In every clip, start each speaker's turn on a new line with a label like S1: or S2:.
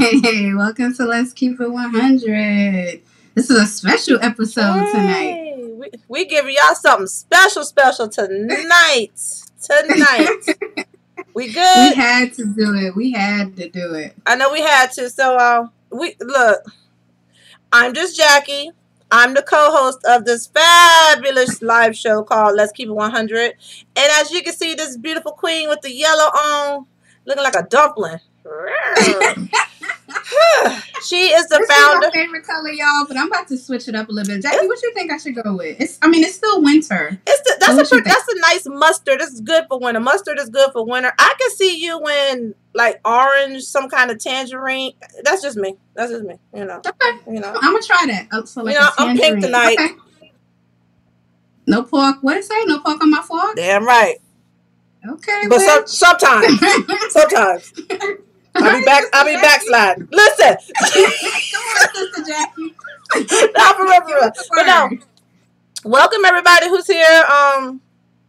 S1: Hey, welcome to Let's Keep It 100. This is a special episode tonight.
S2: We giving y'all something special tonight. We good?
S1: We had to do it.
S2: I know we had to. So look. I'm just Jackie. I'm the co-host of this fabulous live show called Let's Keep It 100. And as you can see, this beautiful queen with the yellow on, looking like a dumpling. She is the founder.
S1: This is my favorite color, y'all, but I'm about to switch it up a little bit. Jackie, what you think I should go with? It's still winter.
S2: That's a nice mustard. It's good for winter. Mustard is good for winter. I can see you in like orange, some kind of tangerine. That's just me. You know.
S1: Okay.
S2: You know.
S1: I'm gonna try that. So like
S2: I'm pink tonight.
S1: Okay. No pork. What is it? No pork on my fork?
S2: Damn right.
S1: Okay.
S2: But sometimes. I'll be backsliding. Listen.
S1: Come on, Sister Jackie.
S2: But no. Welcome everybody who's here,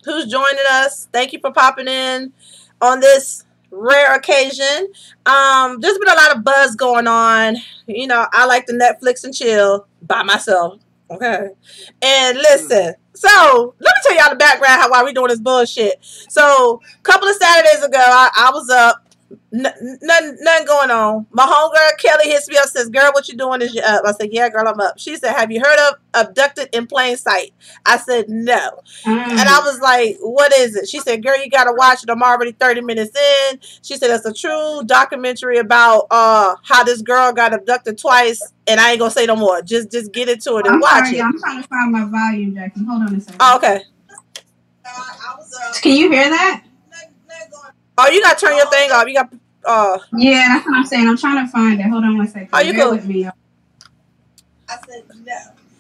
S2: who's joining us. Thank you for popping in on this rare occasion. There's been a lot of buzz going on. You know, I like to Netflix and chill by myself. Okay. And listen. So, let me tell y'all the background why we doing this bullshit. So, a couple of Saturdays ago, I was up. Nothing going on. My homegirl Kelly hits me up, says, "Girl, what you doing? Is you up?" I said, "Yeah, girl, I'm up." She said, "Have you heard of Abducted in Plain Sight?" I said, "No." And I was like, "What is it?" She said, "Girl, you gotta watch it. I'm already 30 minutes in." She said, "It's a true documentary about how this girl got abducted twice." And I ain't gonna say no more. Just get into it and watch it.
S1: I'm trying to find my volume, Jackie. Hold on a second.
S2: Oh, okay.
S1: Can you hear that?
S2: Oh, you gotta turn your thing off. You got.
S1: Yeah, that's what I'm saying. I'm trying to find it. Hold on one second.
S2: Oh, you go
S1: with me.
S2: I said no,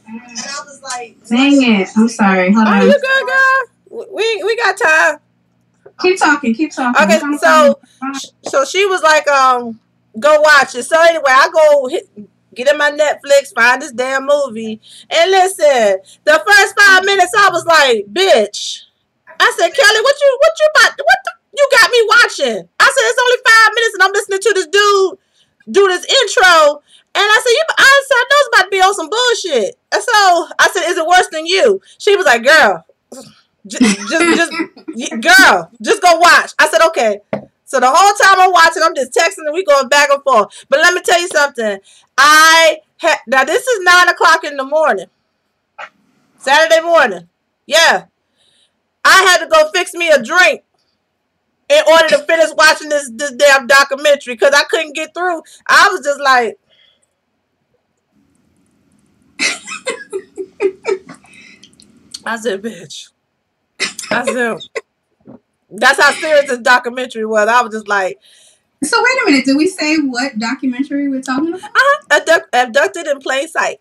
S2: and I was like,
S1: "Dang it! I'm sorry. Hold on."
S2: You good, girl? We got time.
S1: Keep talking.
S2: Okay, so she was like, go watch it. So anyway, I go get in my Netflix, find this damn movie, and listen. The first 5 minutes, I was like, "Bitch." I said, "Kelly, what you about? You got me watching." I said, "It's only 5 minutes and I'm listening to this dude do this intro." And I said, I know it's about to be on some bullshit. And so I said, "Is it worse than you?" She was like, "Girl, just go watch." I said, "Okay." So the whole time I'm watching, I'm just texting and we going back and forth. But let me tell you something. Now this is 9 o'clock in the morning. Saturday morning. Yeah. I had to go fix me a drink in order to finish watching this damn documentary because I couldn't get through. I was just like, I said, "Bitch." I said, that's how serious this documentary was. I was just like.
S1: So wait a minute. Did we say what documentary we're talking about?
S2: Abducted in Plain Sight.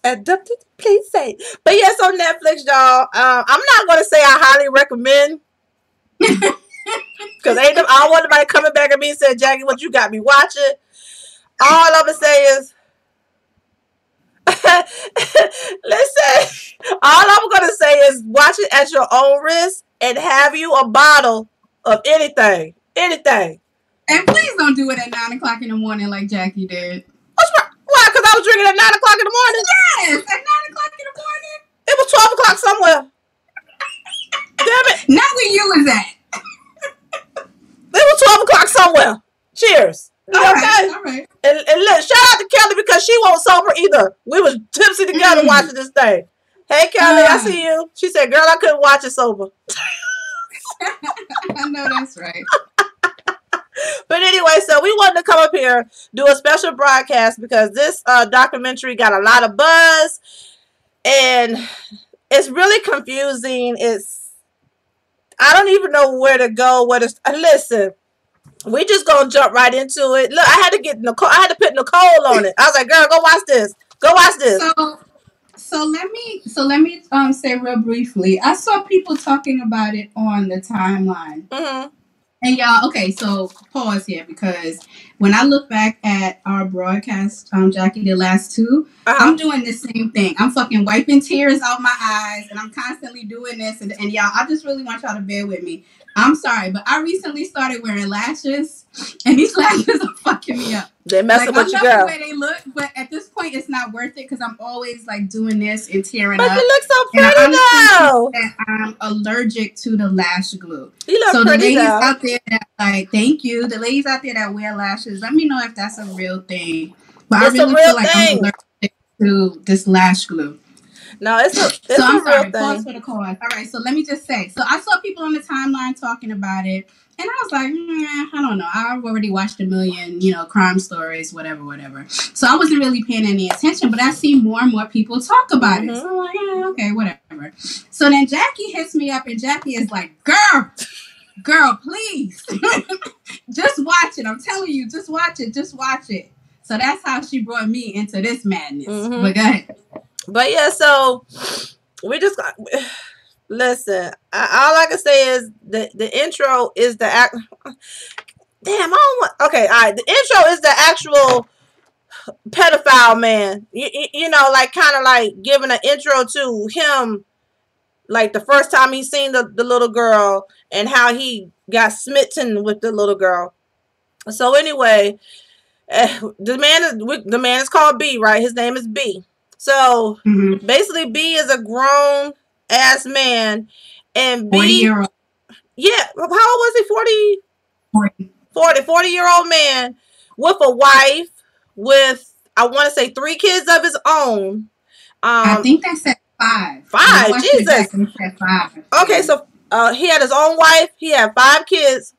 S2: Abducted in Plain Sight. But yes, on Netflix, y'all. I'm not going to say I highly recommend. Because I don't want anybody coming back at me and saying, "Jackie, what you got me watching?" All I'm going to say is, listen, all I'm going to say is watch it at your own risk and have you a bottle of anything. Anything.
S1: And please don't do it at 9 o'clock in the morning like Jackie did.
S2: What's wrong? Why? Because I was drinking at 9 o'clock in the morning?
S1: Yes, at 9 o'clock in the morning.
S2: It was 12 o'clock somewhere. Damn it.
S1: Not where you was at.
S2: It was 12 o'clock somewhere. Cheers.
S1: All right.
S2: And shout out to Kelly because she won't sober either. We was tipsy together watching this thing. Hey, Kelly, I see you. She said, "Girl, I couldn't watch it sober."
S1: I know that's right.
S2: But anyway, so we wanted to come up here, do a special broadcast because this documentary got a lot of buzz and it's really confusing. I don't even know where to go. Listen, we just gonna jump right into it. Look, I had to put Nicole on it. I was like, "Girl, go watch this. Go watch this."
S1: So let me say real briefly. I saw people talking about it on the timeline.
S2: Mm-hmm.
S1: And y'all, okay, so pause here because when I look back at our broadcast, Jackie, the last two, I'm doing the same thing. I'm fucking wiping tears out my eyes and I'm constantly doing this. And y'all, I just really want y'all to bear with me. I'm sorry, but I recently started wearing lashes and these lashes are fucking me
S2: They're messing
S1: like,
S2: with you,
S1: I love
S2: girl.
S1: the way they look, but at this point, it's not worth it because I'm always like doing this and tearing
S2: But
S1: up.
S2: you look so
S1: And I
S2: pretty
S1: honestly
S2: though.
S1: think that I'm allergic to the lash glue.
S2: You look
S1: So the
S2: pretty
S1: ladies
S2: though.
S1: out there that like, thank you. The ladies out there that wear lashes, let me know if that's a real thing. But
S2: It's
S1: I
S2: a
S1: really
S2: real
S1: feel like I'm
S2: thing.
S1: allergic to this lash glue.
S2: No, it's a
S1: So I'm
S2: real
S1: sorry. Pause
S2: thing.
S1: for the cause. All right. So let me just say. So I saw people on the timeline talking about it, and I was like, I don't know. I've already watched a million, crime stories, whatever. So I wasn't really paying any attention, but I see more and more people talk about it. So I'm like, okay, whatever. So then Jackie hits me up, and Jackie is like, girl, please, just watch it. I'm telling you, just watch it. So that's how she brought me into this madness. But go ahead.
S2: But yeah, so we just listen. All I can say is the intro is the act. Damn, I don't want. Okay, all right. The intro is the actual pedophile man. You know, like kind of like giving an intro to him, like the first time he seen the little girl and how he got smitten with the little girl. So anyway, the man is called B, right? His name is B. So basically, B is a grown ass man, and B
S1: 40-year-old.
S2: Yeah, how old was he?
S1: 40.
S2: 40-year-old man with a wife, with I want to say 3 kids of his own.
S1: I think they said 5.
S2: 5, Jesus.
S1: They said 5.
S2: Okay, so he had his own wife. He had 5 kids,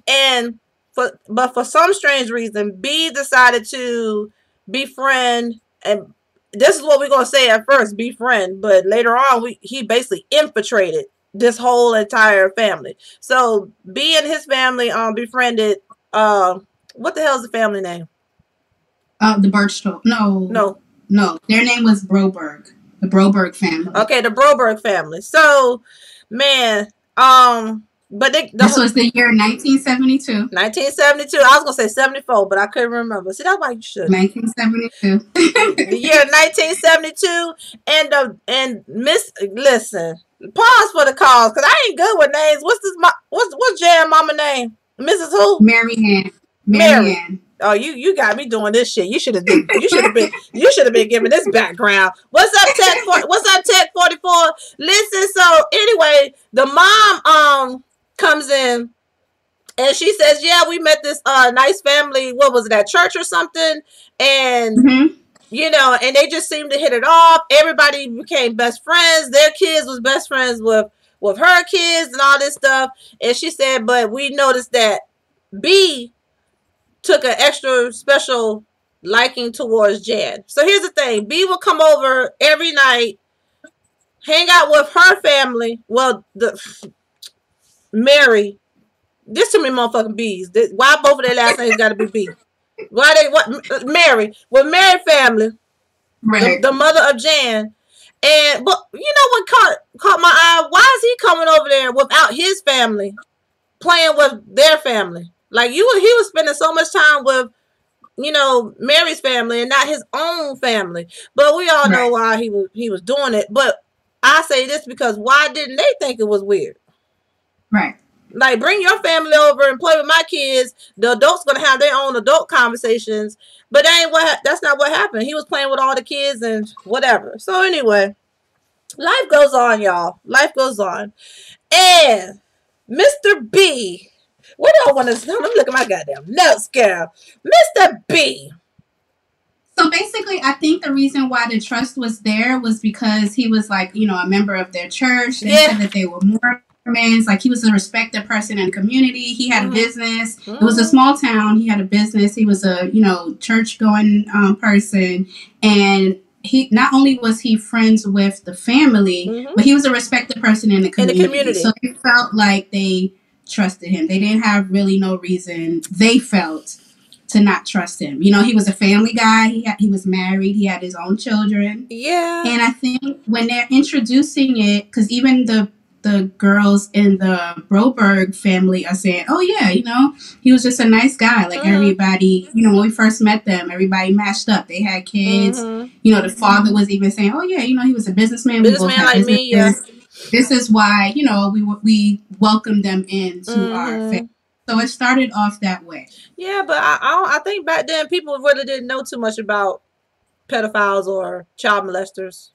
S2: and for some strange reason, B decided to befriend, and this is what we're gonna say at first, befriend, but later on, he basically infiltrated this whole entire family. So B and his family befriended what the hell is the family name?
S1: The Birchtold. No. Their name was Broberg. The Broberg family.
S2: Okay, the Broberg family. So, man, but
S1: this was the year 1972.
S2: 1972. I was gonna say 74, but I couldn't remember. See, that's why you should.
S1: 1972.
S2: The year 1972, and listen. Pause for the cause, cause I ain't good with names. What's Jan mama name? Mrs. Who?
S1: Mary Ann.
S2: Oh, you got me doing this shit. You should have been giving this background. What's up, Tech 44? Listen, so anyway, the mom comes in and she says, yeah, we met this nice family. What was it, at church or something? And you know, and they just seemed to hit it off. Everybody became best friends. Their kids was best friends with her kids and all this stuff. And she said, but we noticed that B took an extra special liking towards Jan. So here's the thing. B would come over every night, hang out with her family. Well, Mary. There's too many motherfucking B's. Why both of their last names got to be B? Mary. With Mary family. Right. The mother of Jan. But you know what caught my eye? Why is he coming over there without his family, playing with their family? Like he was spending so much time with, Mary's family and not his own family. But we all know why he was doing it. But I say this because why didn't they think it was weird?
S1: Right.
S2: Like, bring your family over and play with my kids. The adults gonna have their own adult conversations. But that's not what happened. He was playing with all the kids and whatever. So anyway, life goes on, y'all. Life goes on. And Mr. B, what do I want to say? Let me look at my goddamn notes, girl. Mr. B.
S1: So basically, I think the reason why the trust was there was because he was like, a member of their church. They said that they were Mormons. Like, he was a respected person in the community. He had a business. It was a small town. He had a business. He was a, church-going person. And he not only was he friends with the family, but he was a respected person in the community. So they felt like they trusted him. They didn't have really no reason, they felt, to not trust him. He was a family guy. He was married. He had his own children. Yeah. And I think when they're introducing it, because even the girls in the Broberg family are saying, oh yeah, he was just a nice guy. Like everybody, when we first met them, everybody matched up. They had kids. The father was even saying, oh yeah, he was a businessman.
S2: Businessman like me, yeah.
S1: This is why, we welcomed them into our family. So it started off that way.
S2: Yeah, but I think back then people really didn't know too much about pedophiles or child molesters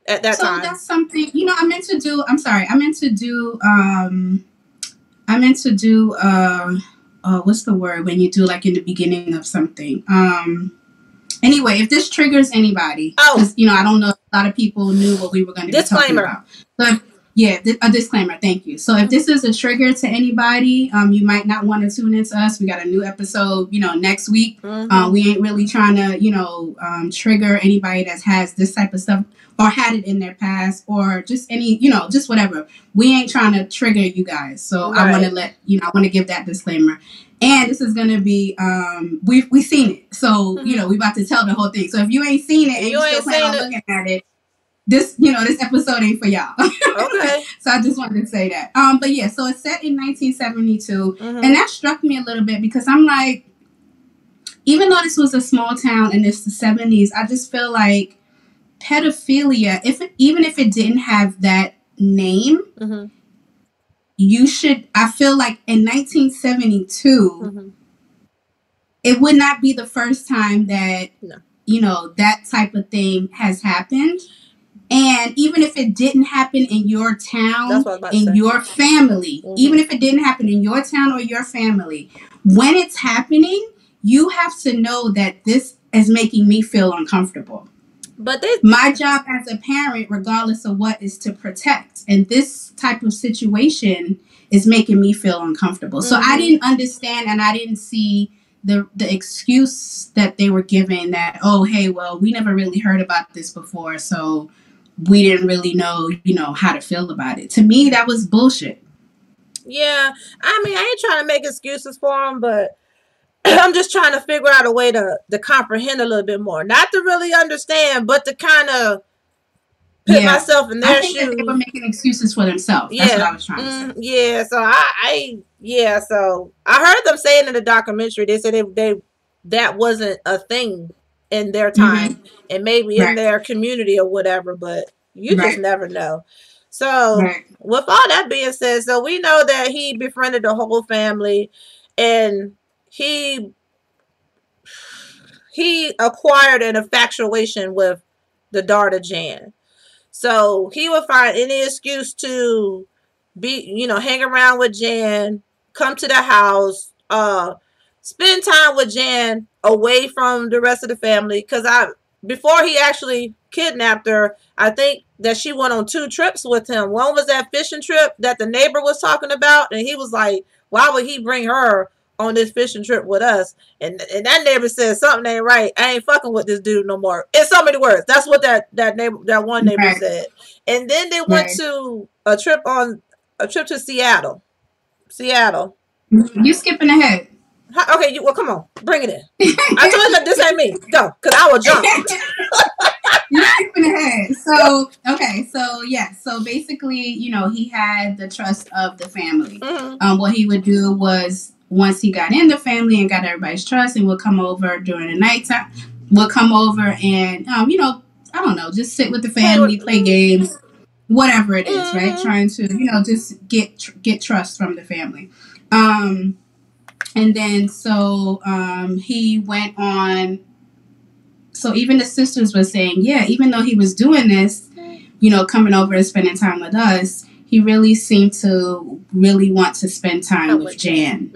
S2: at that time.
S1: So that's something, you know, I meant to do what's the word when you do like in the beginning of something? Anyway, if this triggers anybody, because you know, I don't know if a lot of people knew what we were going to be talking about. But yeah, a disclaimer. Thank you. So if this is a trigger to anybody, you might not want to tune into us. We got a new episode, you know, next week. We ain't really trying to, you know, trigger anybody that has this type of stuff or had it in their past or just any, you know, just whatever. We ain't trying to trigger you guys. So I want to I want to give that disclaimer. And this is going to be, we've seen it. So, you know, we about to tell the whole thing. So if you ain't seen it and you still plan on looking at it, this episode ain't for y'all.
S2: Okay.
S1: So I just wanted to say that. But yeah, so it's set in 1972. And that struck me a little bit because I'm like, even though this was a small town and it's the 70s, I just feel like pedophilia, even if it didn't have that name, you should, I feel like in 1972, it would not be the first time that, you know, that type of thing has happened. And even if it didn't happen in your town, in your family, even if it didn't happen in your town or your family, when it's happening, you have to know that this is making me feel uncomfortable. But my job as a parent, regardless of what, is to protect. And this type of situation is making me feel uncomfortable. So I didn't understand and I didn't see the excuse that they were giving that, oh, hey, well, we never really heard about this before. So we didn't really know, you know, how to feel about it. To me, that was bullshit.
S2: Yeah. I mean, I ain't trying to make excuses for them, but I'm just trying to figure out a way to comprehend a little bit more. Not to really understand, but to kind of put myself in their shoes.
S1: That they were making excuses for themselves. That's what I was trying to say.
S2: Yeah, so so I heard them saying in the documentary, they said that wasn't a thing in their time and maybe in their community or whatever, but you just never know. So with all that being said, so we know that he befriended the whole family and he acquired an infatuation with the daughter Jan. So he would find any excuse to hang around with Jan, come to the house, spend time with Jan away from the rest of the family. Because before he actually kidnapped her, I think that she went on 2 trips with him. One was that fishing trip that the neighbor was talking about, and he was like, why would he bring her on this fishing trip with us? And that neighbor said, something ain't right. I ain't fucking with this dude no more. In so many words. That's what that one neighbor said. And then they went to a trip to Seattle.
S1: You skipping ahead.
S2: Okay, well, come on. Bring it in. I told you that this ain't me. Go, because I will jump.
S1: You're skipping ahead. So basically, you know, he had the trust of the family. What he would do was, once he got in the family and got everybody's trust, and would come over during the nighttime, would come over and, you know, I don't know, just sit with the family, play games, whatever it is, right? Trying to, you know, just get trust from the family. And then so he went on. So even the sisters were saying, yeah, even though he was doing this, you know, coming over and spending time with us, he really seemed to really want to spend time with Jan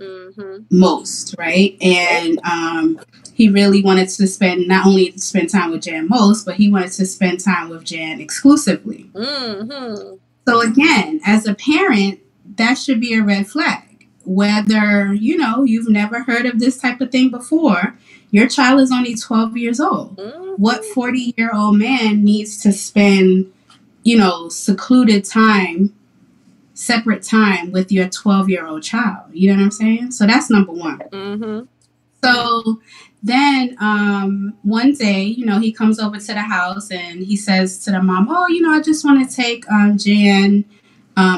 S1: most, right? And he really wanted to not only spend time with Jan most, but he wanted to spend time with Jan exclusively. So again, as a parent, that should be a red flag. Whether, you know, you've never heard of this type of thing before, your child is only 12 years old. What 40-year-old man needs to spend, you know, secluded time, separate time with your 12-year-old child? You know what I'm saying? So that's number one. So then one day, you know, he comes over to the house and he says to the mom, oh, you know, I just want to take Jan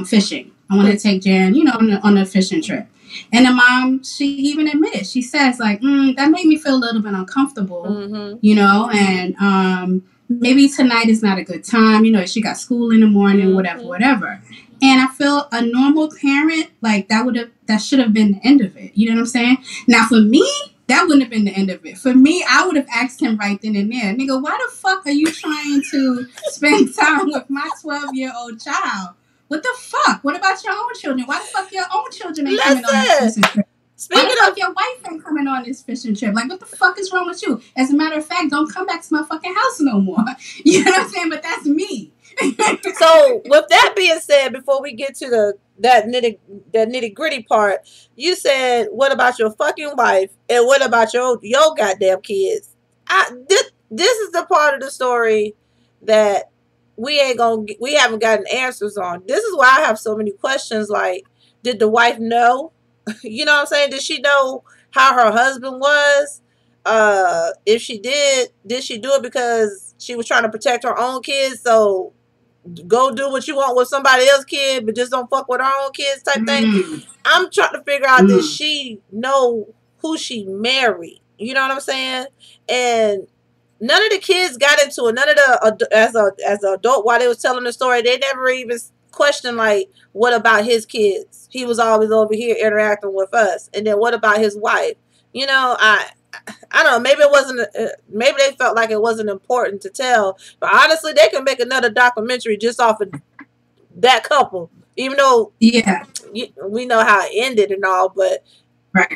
S1: fishing. I want to take Jan, you know, on a fishing trip. And the mom, she even admitted, she says, like, that made me feel a little bit uncomfortable, you know, and maybe tonight is not a good time. You know, she got school in the morning, whatever. And I feel a normal parent, like that should have been the end of it. You know what I'm saying? Now for me, that wouldn't have been the end of it. For me, I would have asked him right then and there, nigga, why the fuck are you trying to spend time with my 12-year-old child? What the fuck? What about your own children? Why the fuck your own children ain't coming on this fishing trip? Why the fuck your wife ain't coming on this fishing trip? Like, what the fuck is wrong with you? As a matter of fact, don't come back to my fucking house no more. You know what I'm saying? But that's me.
S2: So, with that being said, before we get to that nitty gritty part, you said, "What about your fucking wife?" and "What about your goddamn kids?" This is the part of the story that we haven't gotten answers on. This is why I have so many questions. Like, did the wife know? You know what I'm saying? Did she know how her husband was? If she did she do it because she was trying to protect her own kids? So go do what you want with somebody else's kid, but just don't fuck with her own kids type thing. I'm trying to figure out, did she know who she married? You know what I'm saying? And none of the kids got into it. None of the as an adult, while they was telling the story, they never even questioned, like, what about his kids? He was always over here interacting with us. And then what about his wife? You know, I don't know. Maybe it wasn't. Maybe they felt like it wasn't important to tell. But honestly, they can make another documentary just off of that couple. Even though, we know how it ended and all, but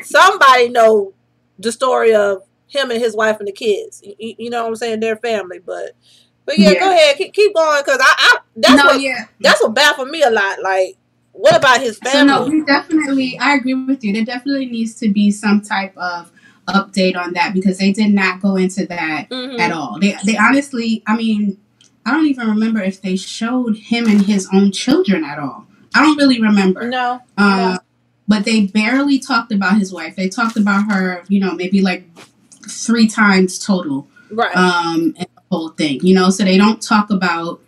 S2: somebody know the story of him and his wife and the kids. You know what I'm saying? Their family. But yeah, go ahead, keep going, because that's what baffled me a lot. Like, what about his family?
S1: So I agree with you. There definitely needs to be some type of update on that, because they did not go into that at all. They honestly, I mean, I don't even remember if they showed him and his own children at all. I don't really remember.
S2: No.
S1: But they barely talked about his wife. They talked about her, maybe like 3 times total.
S2: Right.
S1: And the whole thing, so they don't talk about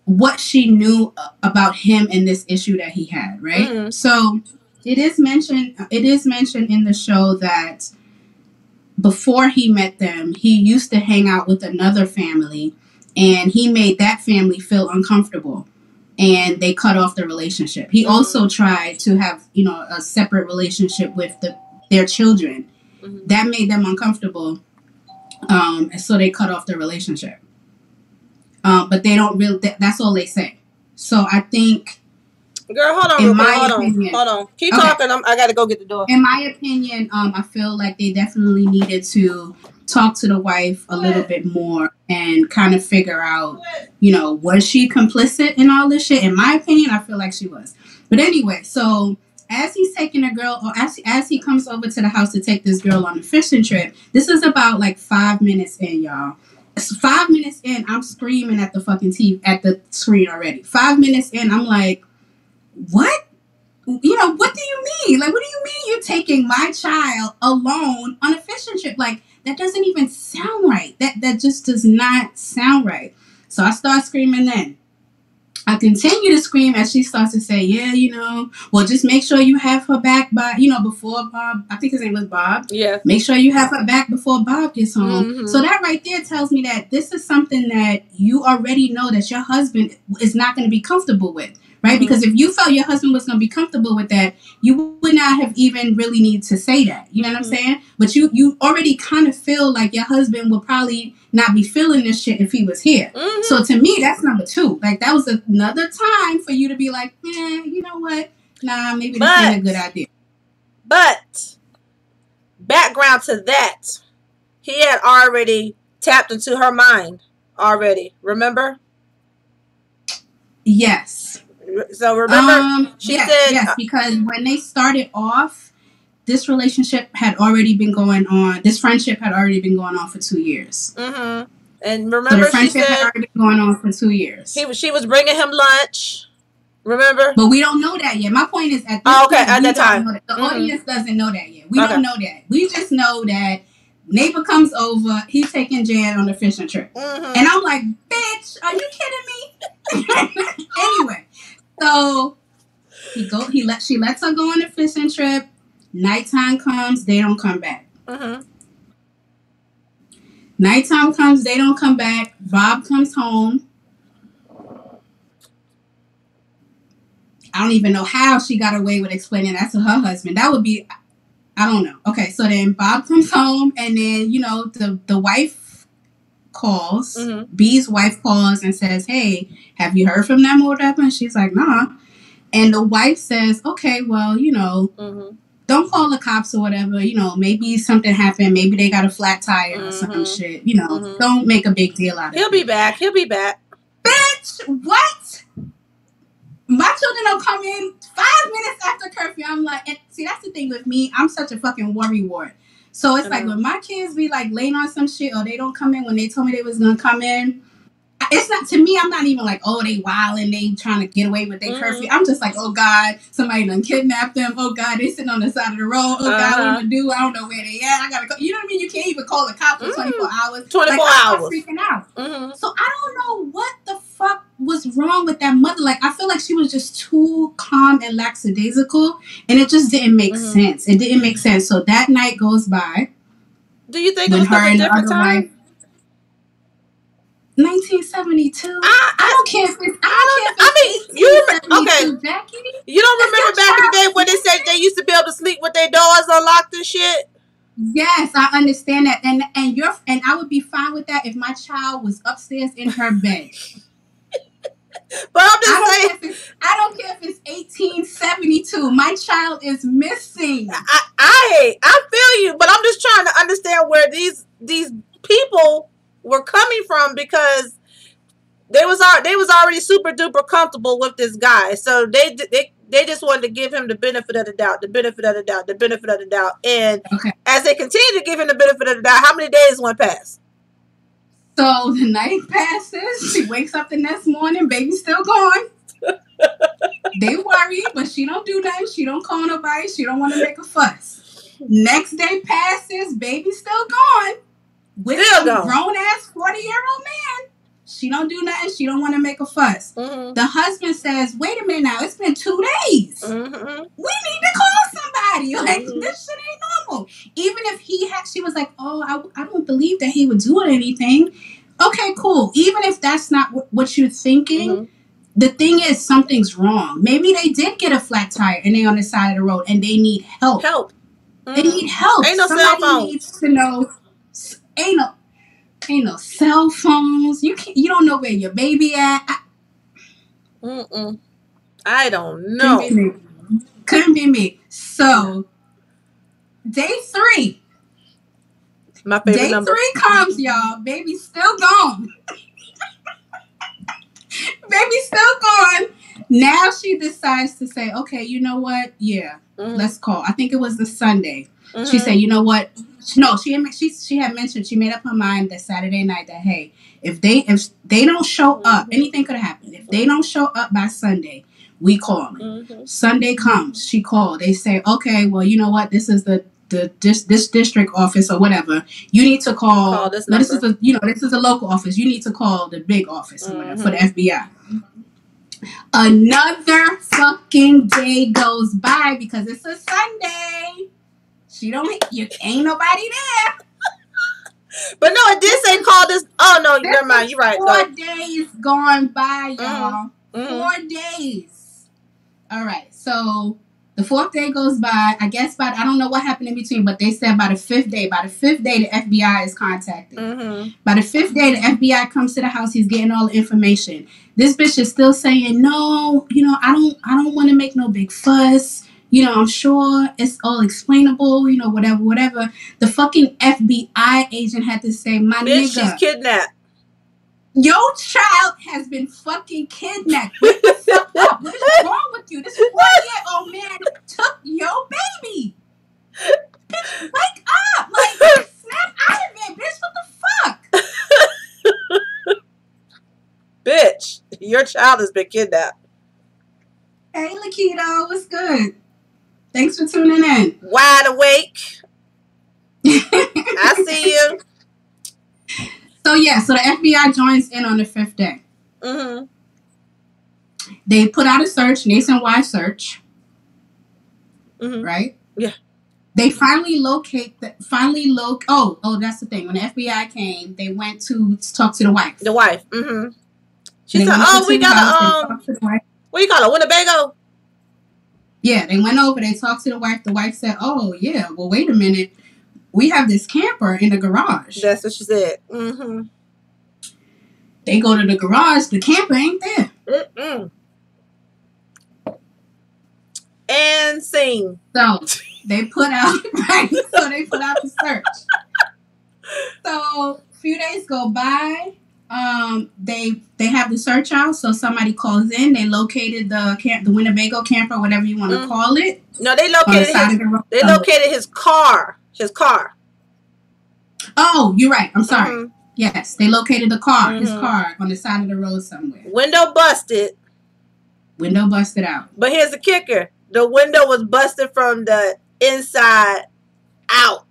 S1: what she knew about him and this issue that he had, right? So it is mentioned in the show that before he met them, he used to hang out with another family, and he made that family feel uncomfortable, and they cut off the relationship. He also tried to have, a separate relationship with their children. That made them uncomfortable. So they cut off the relationship. But they don't really, that's all they say. So I think,
S2: girl, hold on. Keep talking. I got to go get the door.
S1: In my opinion, I feel like they definitely needed to talk to the wife a little bit more and kind of figure out, was she complicit in all this shit? In my opinion, I feel like she was. But anyway, so as he's taking a girl, or as he comes over to the house to take this girl on a fishing trip, this is about like 5 minutes in, y'all. 5 minutes in, I'm screaming at the fucking TV, at the screen already. 5 minutes in, I'm like, what? What do you mean? Like, what do you mean you're taking my child alone on a fishing trip? Like, that doesn't even sound right. That just does not sound right. So I start screaming then. I continue to scream as she starts to say, well, just make sure you have her back by, before Bob, I think his name was Bob.
S2: Yeah.
S1: Make sure you have her back before Bob gets home. So that right there tells me that this is something that you already know that your husband is not going to be comfortable with, right? Because if you felt your husband was going to be comfortable with that, you would not have even really need to say that. You know what I'm saying? But you already kind of feel like your husband would probably not be feeling this shit if he was here. So to me, that's number 2. Like, that was another time for you to be like, you know what? Nah, maybe this ain't a good idea.
S2: But background to that, he had already tapped into her mind already. Remember?
S1: Yes.
S2: So remember, she said,
S1: yes, because when they started off, this relationship had already been going on. This friendship had already been going on for 2 years.
S2: And remember,
S1: so the friendship had already been going on for 2 years.
S2: She was bringing him lunch. Remember?
S1: But we don't know that yet. My point is, at this point,
S2: at that time,
S1: the audience doesn't know that yet. We don't know that. We just know that neighbor comes over. He's taking Jan on a fishing trip, and I'm like, bitch, are you kidding me? Anyway, so she lets her go on a fishing trip. Nighttime comes, they don't come back. Nighttime comes, they don't come back. Bob comes home. I don't even know how she got away with explaining that to her husband. That would be, I don't know. Okay, so then Bob comes home, and then, you know, the wife calls. Mm-hmm. B's wife calls and says, hey, have you heard from them or whatever? And she's like, nah. And the wife says, okay, well, you know, mm-hmm. don't call the cops or whatever. You know, maybe something happened. Maybe they got a flat tire mm-hmm. or some shit. You know, mm-hmm. don't make a big deal out of it.
S2: He'll be back. He'll be back.
S1: Bitch, what? My children don't come in 5 minutes after curfew. I'm like, and see, that's the thing with me. I'm such a fucking worry wart. So it's like when my kids be like late on some shit or they don't come in when they told me they was going to come in. It's not, to me, I'm not even like, oh, they wilding, they trying to get away with their curfew. I'm just like, oh, God, somebody done kidnapped them. Oh, God, they sitting on the side of the road. Oh, God, what am I going to do? I don't know where they at. I got to go. You know what I mean? You can't even call the cops for 24 hours.
S2: 24
S1: like,
S2: hours.
S1: I'm freaking out. So I don't know what the fuck was wrong with that mother. Like, I feel like she was just too calm and lackadaisical, and it just didn't make sense. It didn't make sense. So that night goes by.
S2: Do you think it was a different time?
S1: 1972. I don't care if it's. I mean,
S2: you okay? Jackie, you don't remember back in the day when they said they used to be able to sleep with their doors unlocked and shit?
S1: Yes, I understand that, and I would be fine with that if my child was upstairs in her bed.
S2: But I'm just saying,
S1: I don't care if it's 1872. My child is missing.
S2: I feel you, but I'm just trying to understand where these people were coming from, because they was already super duper comfortable with this guy, so they just wanted to give him the benefit of the doubt, and as they continue to give him the benefit of the doubt, how many days went past?
S1: So the night passes, she wakes up the next morning, baby's still gone. They worry, but she don't do nothing. She don't call nobody. She don't want to make a fuss. Next day passes, baby's still gone. With some grown-ass 40-year-old man. She don't do nothing. She don't want to make a fuss. Mm-hmm. The husband says, wait a minute now. It's been 2 days. Mm-hmm. We need to call somebody. Like, this shit ain't normal. Even if she was like, oh, I don't believe that he would do anything. Okay, cool. Even if that's not what you're thinking, the thing is something's wrong. Maybe they did get a flat tire and they're on the side of the road and they need help. They need help.
S2: Ain't no
S1: somebody
S2: cell phone.
S1: Needs to know. Ain't no cell phones. You don't know where your baby at.
S2: I don't know.
S1: Couldn't be me. So day 3.
S2: My favorite
S1: day
S2: number.
S1: 3 comes, y'all. Baby's still gone. Baby's still gone. Now she decides to say, okay, you know what? Yeah, let's call. I think it was the Sunday. She said, you know what? No, she had mentioned, she made up her mind that Saturday night that, hey, if they don't show up, anything could have happened. If they don't show up by Sunday, we call it. Sunday comes, she called. They say, okay, well, you know what? This is this district office or whatever. You need to call this is a local office. You need to call the big office or whatever for the FBI. Another fucking day goes by because it's a Sunday. You ain't nobody there.
S2: But no, it did say call this. Oh no, never mind. You're right.
S1: 4 days gone by, y'all. 4 days. All right. So the 4th day goes by. I guess I don't know what happened in between, but they said by the 5th day, the FBI is contacted. By the 5th day, the FBI comes to the house. He's getting all the information. This bitch is still saying, no, I don't want to make no big fuss. I'm sure it's all explainable, whatever. The fucking FBI agent had to say, my nigga.
S2: She's kidnapped.
S1: Your child has been fucking kidnapped. Wake the fuck up. What is wrong with you? This 4-year-old man took your baby. Bitch, wake up. Like, snap out of it, bitch. What the fuck?
S2: Bitch, your child has been kidnapped.
S1: Hey, Lakito, what's good? Thanks for tuning in.
S2: Wide awake. I see you.
S1: So the FBI joins in on the 5th day. They put out a search, nationwide search. Right?
S2: Yeah.
S1: They finally locate. Oh, that's the thing. When the FBI came, they went to talk to the wife.
S2: The wife. She said, "Oh, we got a what do you call it? Winnebago."
S1: Yeah, they went over. They talked to the wife. The wife said, "Oh yeah, well wait a minute. We have this camper in the garage."
S2: That's what she said. Mm-hmm.
S1: They go to the garage. The camper ain't there.
S2: Mm-mm. And scene.
S1: So they put out right. So they put out the search. So a few days go by. They have the search out. So somebody calls in. They located the Winnebago camper, whatever you want to call it.
S2: No, they located his car. His car.
S1: Oh, you're right. I'm sorry. Mm-hmm. Yes, they located the car. His car on the side of the road somewhere.
S2: Window busted.
S1: Window busted out.
S2: But here's the kicker. The window was busted from the inside out.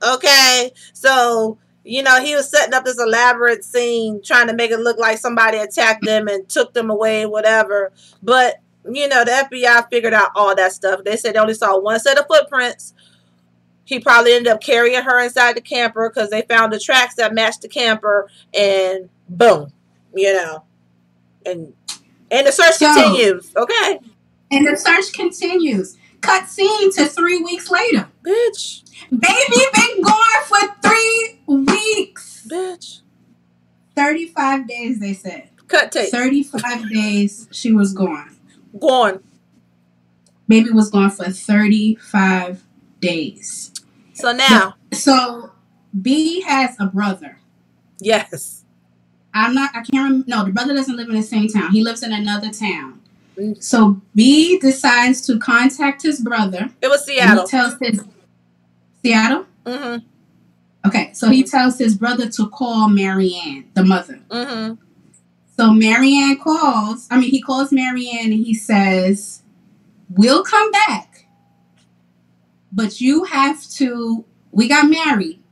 S2: Okay? So, you know, he was setting up this elaborate scene, trying to make it look like somebody attacked them and took them away, whatever. But, you know, the FBI figured out all that stuff. They said they only saw one set of footprints. He probably ended up carrying her inside the camper because they found the tracks that matched the camper, and boom, you know. And the search continues, okay?
S1: And the search continues. Cut scene to 3 weeks later.
S2: Bitch.
S1: Baby been gone for 3 weeks.
S2: Bitch.
S1: 35 days, they said.
S2: Cut tape.
S1: 35 days she was gone.
S2: Gone.
S1: Baby was gone for 35 days.
S2: So now.
S1: So B has a brother.
S2: Yes.
S1: I can't remember. No, the brother doesn't live in the same town. He lives in another town. So B decides to contact his brother.
S2: It was Seattle.
S1: He tells his Seattle?
S2: Mm-hmm.
S1: Okay, so he tells his brother to call Marianne, the mother.
S2: Mm-hmm.
S1: So Marianne calls. He calls Marianne and he says, "We'll come back, but you have to." We got married.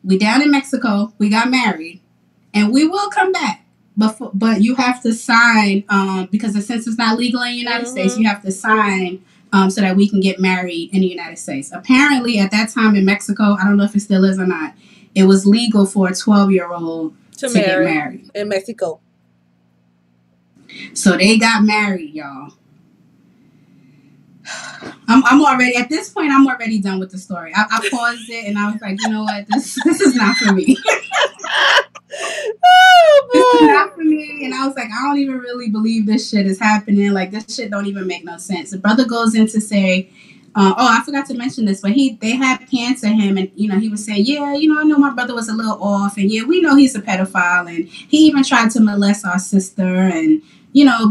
S1: We down in Mexico. We got married, and we will come back. But you have to sign, because since it's not legal in the United States, you have to sign so that we can get married in the United States. Apparently, at that time in Mexico, I don't know if it still is or not, it was legal for a 12-year-old to get married.
S2: In Mexico.
S1: So they got married, y'all. I'm already, at this point, I'm already done with the story. I paused it and I was like, you know what? This is not for me.
S2: Oh,
S1: this is not for me. And I was like, I don't even really believe this shit is happening. Like, this shit don't even make no sense. The brother goes in to say, I forgot to mention this, but they had pants at him, and he was saying, yeah, I know my brother was a little off, and yeah, we know he's a pedophile, and he even tried to molest our sister, and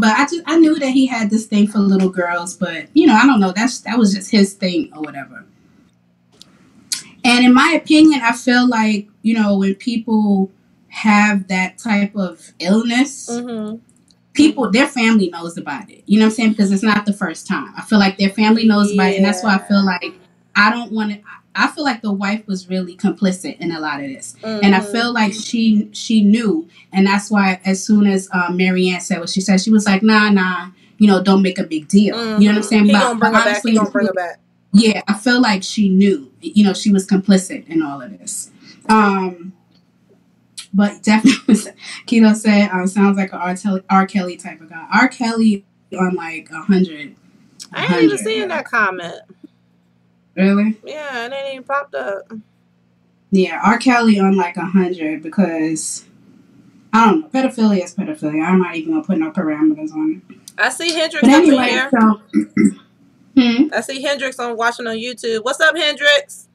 S1: but I knew that he had this thing for little girls, but I don't know, that was just his thing or whatever. And in my opinion, I feel like when people have that type of illness, people, their family knows about it. You know what I'm saying? Because it's not the first time. I feel like their family knows about it, and that's why I feel like I feel like the wife was really complicit in a lot of this. And I feel like she knew, and that's why as soon as Marianne said what she said, she was like, nah, don't make a big deal. You know what I'm saying?
S2: He gonna bring her back.
S1: Yeah, I feel like she knew, she was complicit in all of this. But definitely, Keto said, sounds like an R. Kelly type of guy. R. Kelly on like 100.
S2: I ain't even seeing that comment.
S1: Really?
S2: Yeah, it ain't even popped up.
S1: Yeah, R. Kelly on like 100 because, I don't know, pedophilia is pedophilia. I'm not even going to put no parameters on it.
S2: I see Hendrix up here. I see Hendrix watching on YouTube. What's up, Hendrix?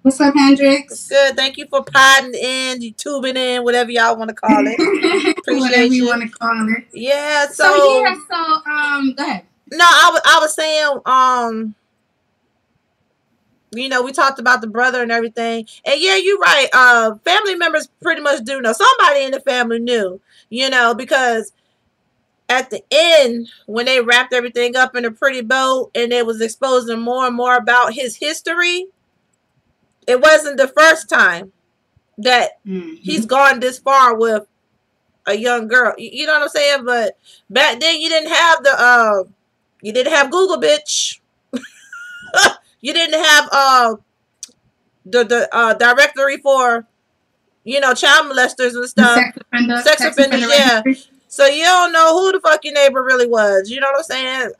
S1: What's up, Hendrix?
S2: It's good. Thank you for podding in, tubing in, whatever y'all want to call it. Appreciate
S1: whatever you want to call it.
S2: Yeah.
S1: So go ahead.
S2: No, I was saying, we talked about the brother and everything, and yeah, you're right. Family members pretty much do know. Somebody in the family knew, because at the end, when they wrapped everything up in a pretty bow and it was exposing more and more about his history, it wasn't the first time that he's gone this far with a young girl. You know what I'm saying? But back then, you didn't have Google, bitch. You didn't have the directory for child molesters and stuff.
S1: Sex offenders, yeah.
S2: So you don't know who the fuck your neighbor really was. You know what I'm saying?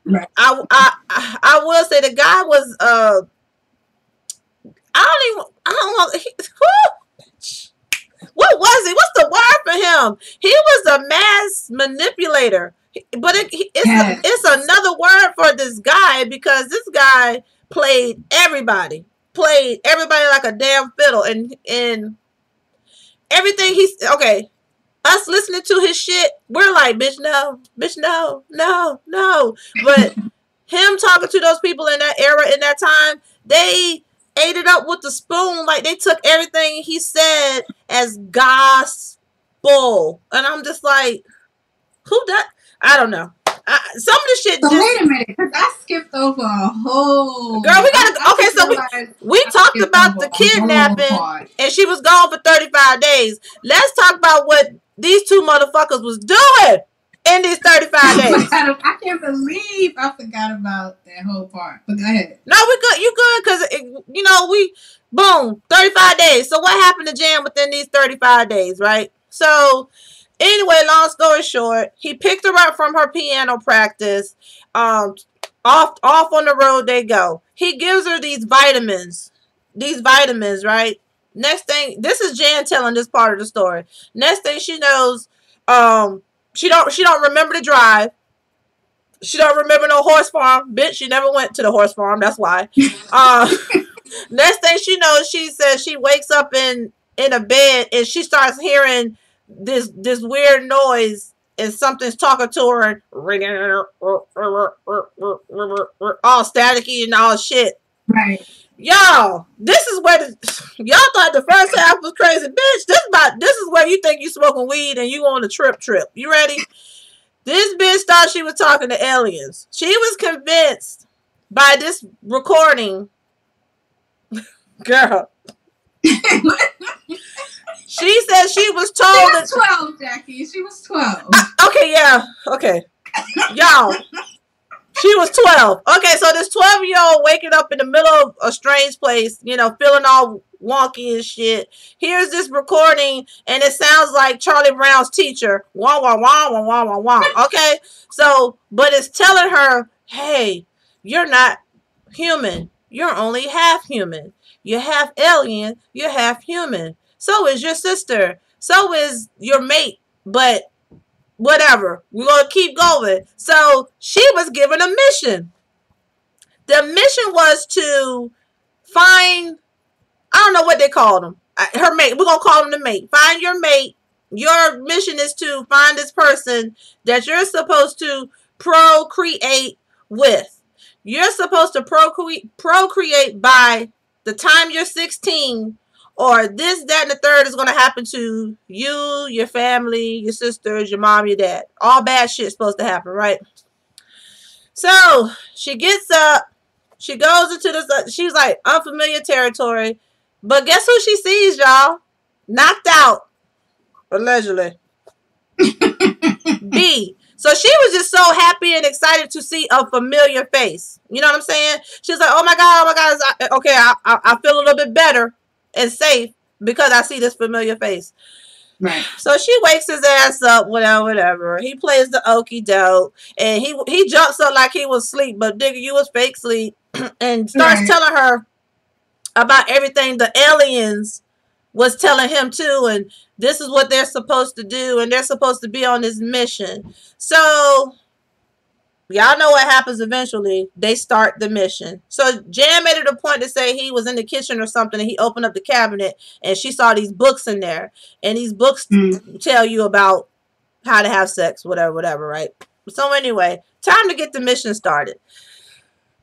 S1: Right.
S2: I will say the guy was I don't know. What was he? What's the word for him? He was a mass manipulator. But it's another word for this guy, because this guy played everybody like a damn fiddle, and everything okay. Us listening to his shit, we're like, bitch, no, no. But him talking to those people in that era, in that time, they ate it up with the spoon. Like, they took everything he said as gospel. And I'm just like, who does? I don't know. Some of the shit
S1: so just... wait a minute, because I skipped over a whole...
S2: Girl, we gotta... Okay, so we talked about the kidnapping, and she was gone for 35 days. Let's talk about what these two motherfuckers was doing in these 35 days.
S1: I can't believe I forgot about that whole part. But go ahead.
S2: No, we good. You good, because, you know, boom, 35 days. So what happened to Jan within these 35 days, right? So... Anyway, long story short, he picked her up from her piano practice. Off on the road they go. He gives her these vitamins, right? Next thing, this is Jan telling this part of the story. Next thing she knows, she don't remember to drive. She don't remember no horse farm. Bitch, she never went to the horse farm. That's why. Next thing she knows, she says she wakes up in a bed and she starts hearing this weird noise, and something's talking to her, all staticky and all shit.
S1: Right.
S2: Y'all, this is where y'all thought the first half was crazy. Bitch, this is where you think you smoking weed and you on a trip. You ready? This bitch thought she was talking to aliens. She was convinced by this recording. Girl. She said she was told...
S1: She was 12, Jackie. She was 12.
S2: Okay, yeah. Okay. Y'all. She was 12. Okay, so this 12-year-old waking up in the middle of a strange place, you know, feeling all wonky and shit, hears this recording, and it sounds like Charlie Brown's teacher. Wah, wah, wah, wah, wah, wah, wah. Okay? So, but it's telling her, hey, you're not human. You're only half human. You're half alien. You're half human. So is your sister. So is your mate. But whatever. We're going to keep going. So she was given a mission. The mission was to find, I don't know what they called him. Her mate. We're going to call him the mate. Find your mate. Your mission is to find this person that you're supposed to procreate with. You're supposed to procreate by the time you're 16, or this, that, and the third is going to happen to you, your family, your sisters, your mom, your dad. All bad shit's supposed to happen, right? So she gets up. She goes into this, she's like unfamiliar territory. But guess who she sees, y'all? Knocked out. Allegedly. B. So she was just so happy and excited to see a familiar face. You know what I'm saying? She was like, oh my God. Okay, I feel a little bit better and safe because I see this familiar face.
S1: Right.
S2: So she wakes his ass up, whatever. He plays the okie doke, and he jumps up like he was asleep, but nigga, you was fake sleep, and starts telling her about everything the aliens was telling him too, and this is what they're supposed to do, and they're supposed to be on this mission. So y'all know what happens eventually. They start the mission. So Jan made it a point to say he was in the kitchen or something, and he opened up the cabinet, and she saw these books in there. And these books tell you about how to have sex, whatever, right? So anyway, time to get the mission started.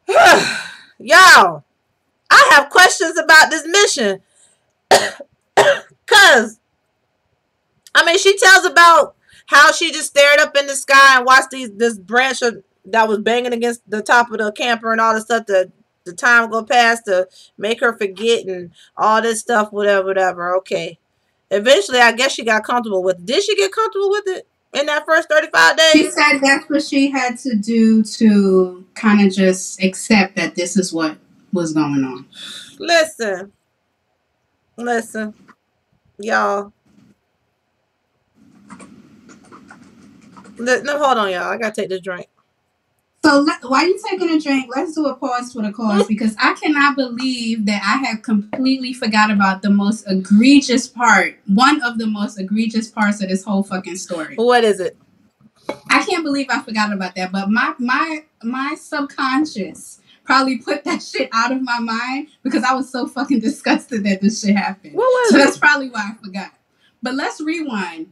S2: Y'all, I have questions about this mission. Because, I mean, she tells about how she just stared up in the sky and watched this branch that was banging against the top of the camper and all this stuff. The time go past to make her forget and all this stuff, whatever. Okay. Eventually, I guess she got comfortable with it. Did she get comfortable with it in that first 35 days?
S1: She said that's what she had to do to kind of just accept that this is what was going on.
S2: Listen. Y'all. No, hold on, y'all. I gotta take this drink.
S1: So while you taking a drink, let's do a pause for the cause, because I cannot believe that I have completely forgot about the most egregious part. One of the most egregious parts of this whole fucking story.
S2: What is it?
S1: I can't believe I forgot about that, but my subconscious probably put that shit out of my mind because I was so fucking disgusted that this shit happened.
S2: What was
S1: so
S2: it?
S1: That's probably why I forgot. But let's rewind.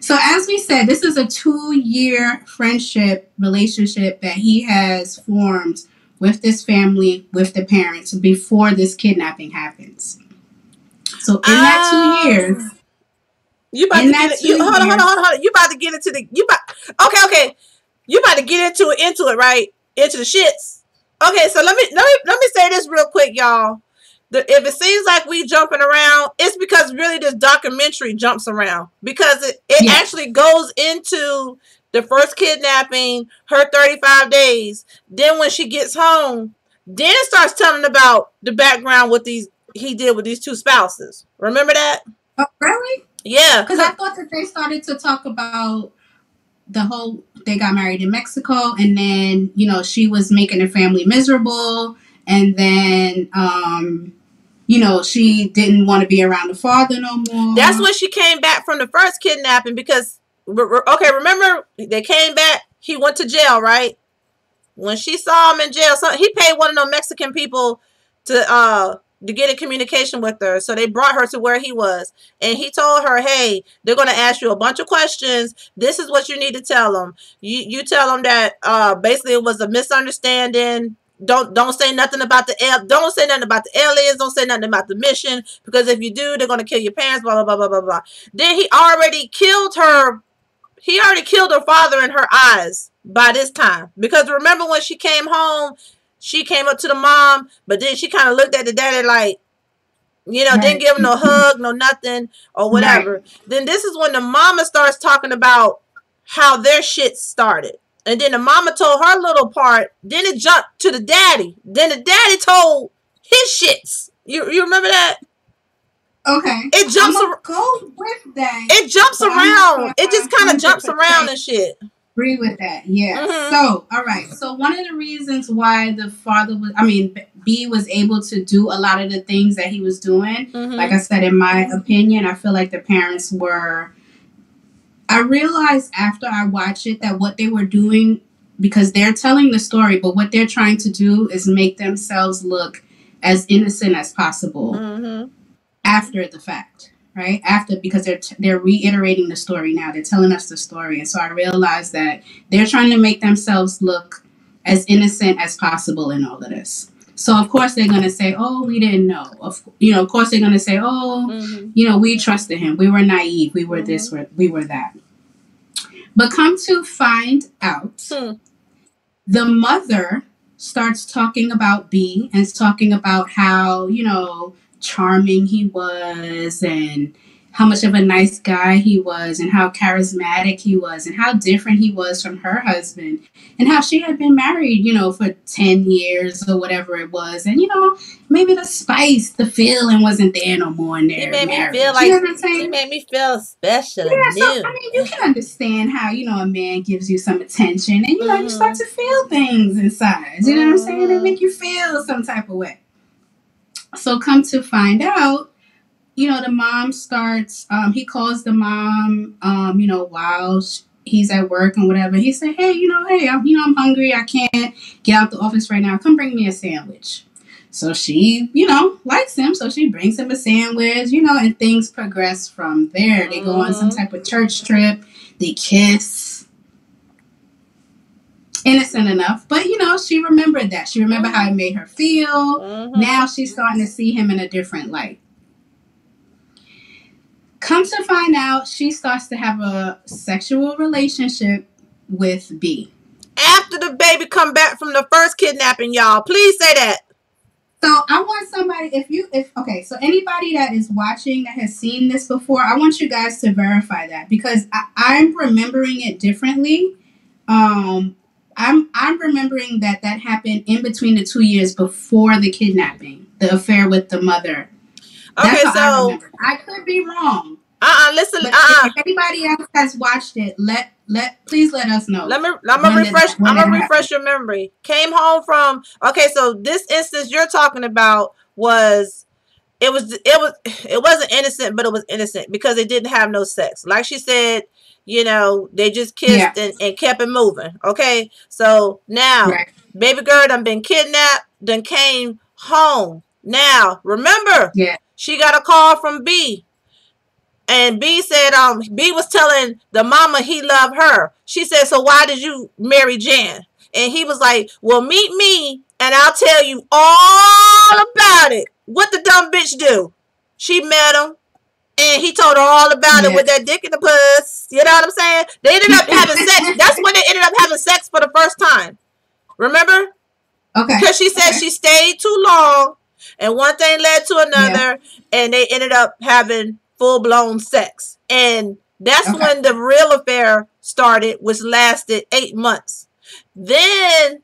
S1: So as we said, this is a 2-year friendship relationship that he has formed with this family, with the parents, before this kidnapping happens. So in that 2 years,
S2: you about to get it. Hold on. You about to get into the okay. You about to get into it, right? Into the shits. Okay, so let me say this real quick, y'all. If it seems like we jumping around, it's because really this documentary jumps around, because it actually goes into the first kidnapping, her 35 days. Then when she gets home, then it starts telling about the background what he did with these two spouses. Remember that?
S1: Oh, really?
S2: Yeah.
S1: Because I thought that they started to talk about they got married in Mexico, and then, she was making her family miserable, and then, she didn't want to be around the father no more.
S2: That's when she came back from the first kidnapping, because, remember, they came back, he went to jail, right? When she saw him in jail, he paid one of those Mexican people to get in communication with her. So they brought her to where he was. And he told her, hey, they're going to ask you a bunch of questions. This is what you need to tell them. You tell them that basically it was a misunderstanding. Don't say nothing about the aliens. Don't say nothing about the mission, because if you do, they're going to kill your parents, blah, blah, blah, blah, blah, blah. Then he already killed her. He already killed her father in her eyes by this time. Because remember when she came home, she came up to the mom, but then she kind of looked at the daddy like, didn't give him no hug, no nothing, or whatever. Right. Then this is when the mama starts talking about how their shit started. And then the mama told her little part. Then it jumped to the daddy. Then the daddy told his shits. You remember that?
S1: Okay.
S2: It jumps
S1: go with that.
S2: It jumps around. It just kind of jumps around and shit.
S1: Agree with that. Yeah. Mm-hmm. So, all right. So one of the reasons why the father B was able to do a lot of the things that he was doing, like I said, in my opinion, I feel like the parents were, I realized after I watched it that what they were doing, because they're telling the story, but what they're trying to do is make themselves look as innocent as possible after the fact. Right after, because they're reiterating the story now. They're telling us the story, and so I realized that they're trying to make themselves look as innocent as possible in all of this. So of course they're gonna say, "Oh, we didn't know." Of course they're gonna say, "Oh, we trusted him. We were naive. We were this. We were that." But come to find out, the mother starts talking about B and talking about how charming he was, and how much of a nice guy he was, and how charismatic he was, and how different he was from her husband, and how she had been married, for 10 years or whatever it was. And, maybe the spice, the feeling wasn't there no more in their marriage.
S2: He made me feel special.
S1: Yeah, so, you can understand how, a man gives you some attention, and, you start to feel things inside. You know what I'm saying? They make you feel some type of way. So come to find out, the mom starts, he calls the mom, while he's at work and whatever. He said, hey, I'm hungry. I can't get out the office right now. Come bring me a sandwich. So she, likes him. So she brings him a sandwich, and things progress from there. They go on some type of church trip. They kiss. Innocent enough, but she remembered that. She remembered how it made her feel. Now she's starting to see him in a different light. Come to find out, she starts to have a sexual relationship with B.
S2: After the baby come back from the first kidnapping, y'all. Please say that.
S1: So I want somebody, so anybody that is watching that has seen this before, I want you guys to verify that, because I'm remembering it differently. I'm remembering that happened in between the 2 years before the kidnapping, the affair with the mother.
S2: Okay,
S1: That's how I remember. I could be wrong.
S2: Listen.
S1: But if anybody else has watched it, please let us know.
S2: I'm gonna refresh your memory. Came home from. Okay, so this instance you're talking about was. It wasn't innocent, but it was innocent because they didn't have no sex. Like she said, they just kissed and kept it moving. Okay, so now baby girl done been kidnapped, done came home. Now remember, she got a call from B. And B said, B was telling the mama he loved her. She said, so why did you marry Jan? And he was like, well, meet me and I'll tell you all about it. What the dumb bitch do? She met him and he told her all about it with that dick in the puss. You know what I'm saying? They ended up having sex. That's when they ended up having sex for the first time. Remember? Okay. Because she said she stayed too long and one thing led to another and they ended up having full-blown sex. And that's when the real affair started, which lasted 8 months. Then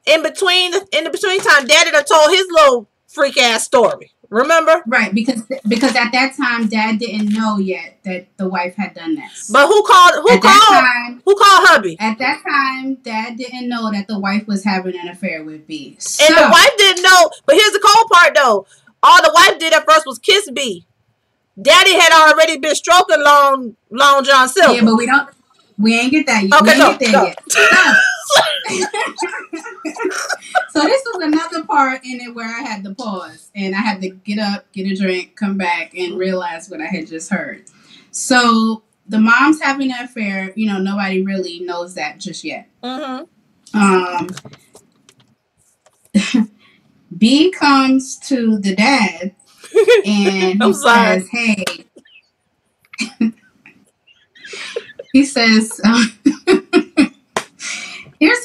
S2: in between time, Daddy done told his little freak ass story. Remember?
S1: Right, because at that time Dad didn't know yet that the wife had done this.
S2: But who called hubby?
S1: At that time, Dad didn't know that the wife was having an affair with B. So,
S2: and the wife didn't know. But here's the cold part though. All the wife did at first was kiss B. Daddy had already been stroking Long John Silver.
S1: Yeah, but we ain't get that yet.
S2: Okay,
S1: yet. So this was another part in it where I had to pause and I had to get up, get a drink, come back, and realize what I had just heard. So the mom's having an affair. Nobody really knows that just yet. B comes to the dad. And he says, hey, he says, here's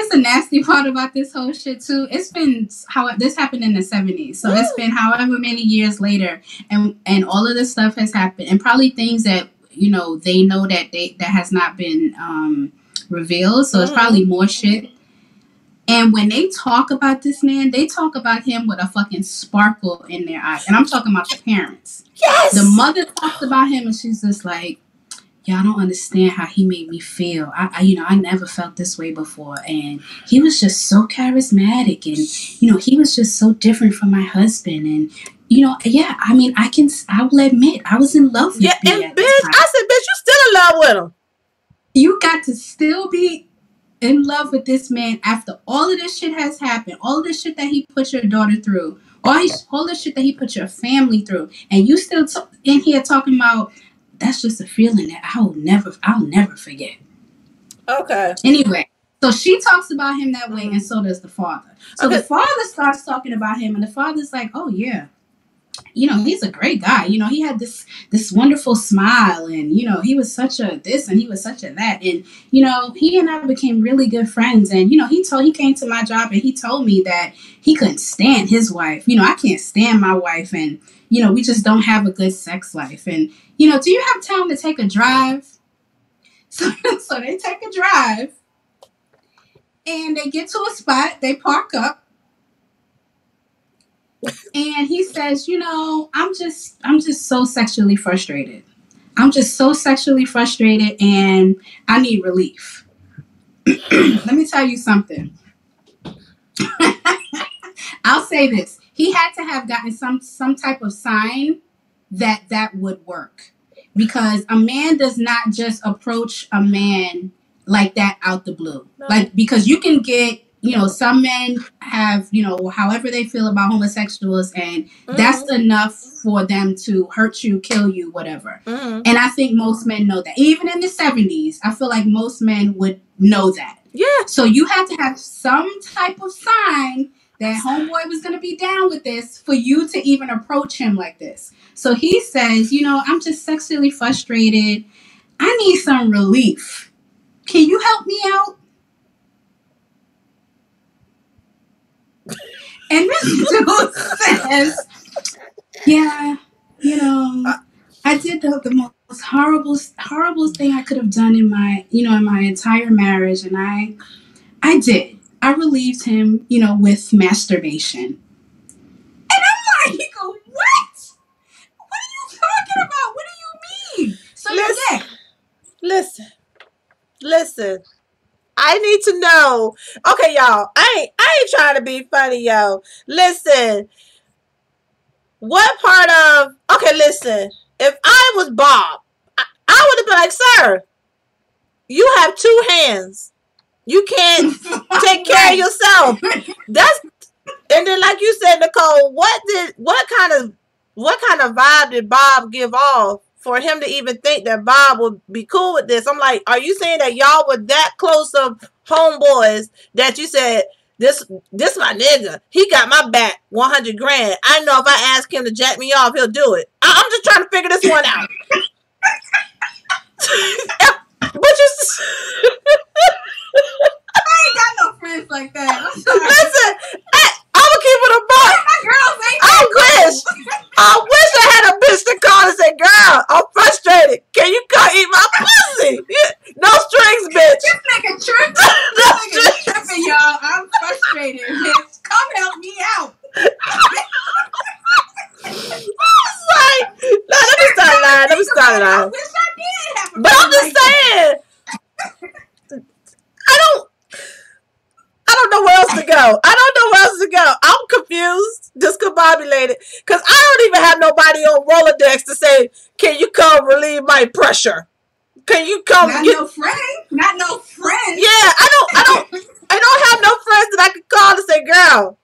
S1: the nasty part about this whole shit too. It's been this happened in the 70s. So it's been however many years later and all of this stuff has happened and probably things that, they know that that has not been revealed. So it's probably more shit. And when they talk about this man, they talk about him with a fucking sparkle in their eyes. And I'm talking about the parents. Yes! The mother talks about him and she's just like, I don't understand how he made me feel. I never felt this way before. And he was just so charismatic. And, he was just so different from my husband. And, I will admit, I was in love with him.
S2: Yeah, and bitch, I said, bitch, you still in love with him.
S1: You got to still be in love with this man after all of this shit has happened, all of this shit that he put your daughter through, all the shit that he put your family through, and you still in here talking about that's just a feeling that I'll never forget. Okay. Anyway, so she talks about him that way, and so does the father. So the father starts talking about him, and the father's like, "Oh yeah, he's a great guy. He had this wonderful smile and, he was such a this and he was such a that. And, he and I became really good friends. And, he came to my job and he told me that he couldn't stand his wife. I can't stand my wife. And, we just don't have a good sex life. And, do you have time to take a drive? So they take a drive and they get to a spot. They park up. And he says, I'm just so sexually frustrated. I'm just so sexually frustrated and I need relief. Let me tell you something. I'll say this. He had to have gotten some type of sign that would work. Because a man does not just approach a man like that out the blue. No. Like, because you can get, some men have, however they feel about homosexuals, and that's enough for them to hurt you, kill you, whatever. And I think most men know that. Even in the 70s, I feel like most men would know that. Yeah. So you have to have some type of sign that homeboy was going to be down with this for you to even approach him like this. So he says, I'm just sexually frustrated. I need some relief. Can you help me out? And this dude says, yeah, I did the most horrible thing I could have done in my entire marriage. And I did. I relieved him, with masturbation. And I'm like, what? What are you talking about? What do you So you're gay.
S2: Listen. I need to know. Okay, y'all. I ain't trying to be funny, yo. Listen. What part of... Okay, listen. If I was Bob, I would have been like, sir, you have 2 hands. You can't take care of yourself. That's... And then, like you said, Nicole, what kind of vibe did Bob give off for him to even think that Bob would be cool with this? I'm like, are you saying that y'all were that close of homeboys that you said, this my nigga, he got my back, 100 grand. I know if I ask him to jack me off, he'll do it. I'm just trying to figure this one out. But you...
S1: I ain't got no friends like that. I'm sorry.
S2: Listen, I'm gonna keep it a buck.
S1: My girls ain't
S2: I wish I had a bitch to call and say, girl, I'm frustrated. Can you come eat my pussy? No strings, bitch.
S1: This nigga tripping. This nigga tripping, y'all. I'm frustrated, bitch. Come help me out.
S2: No, let me start lying.
S1: I wish I did have a
S2: But I'm just saying, I don't know where else to go. I'm confused, discombobulated, because I don't even have nobody on Rolodex to say, can you come relieve my pressure? Can you come?
S1: Not no friend.
S2: Yeah, I don't have no friends that I can call to say, girl,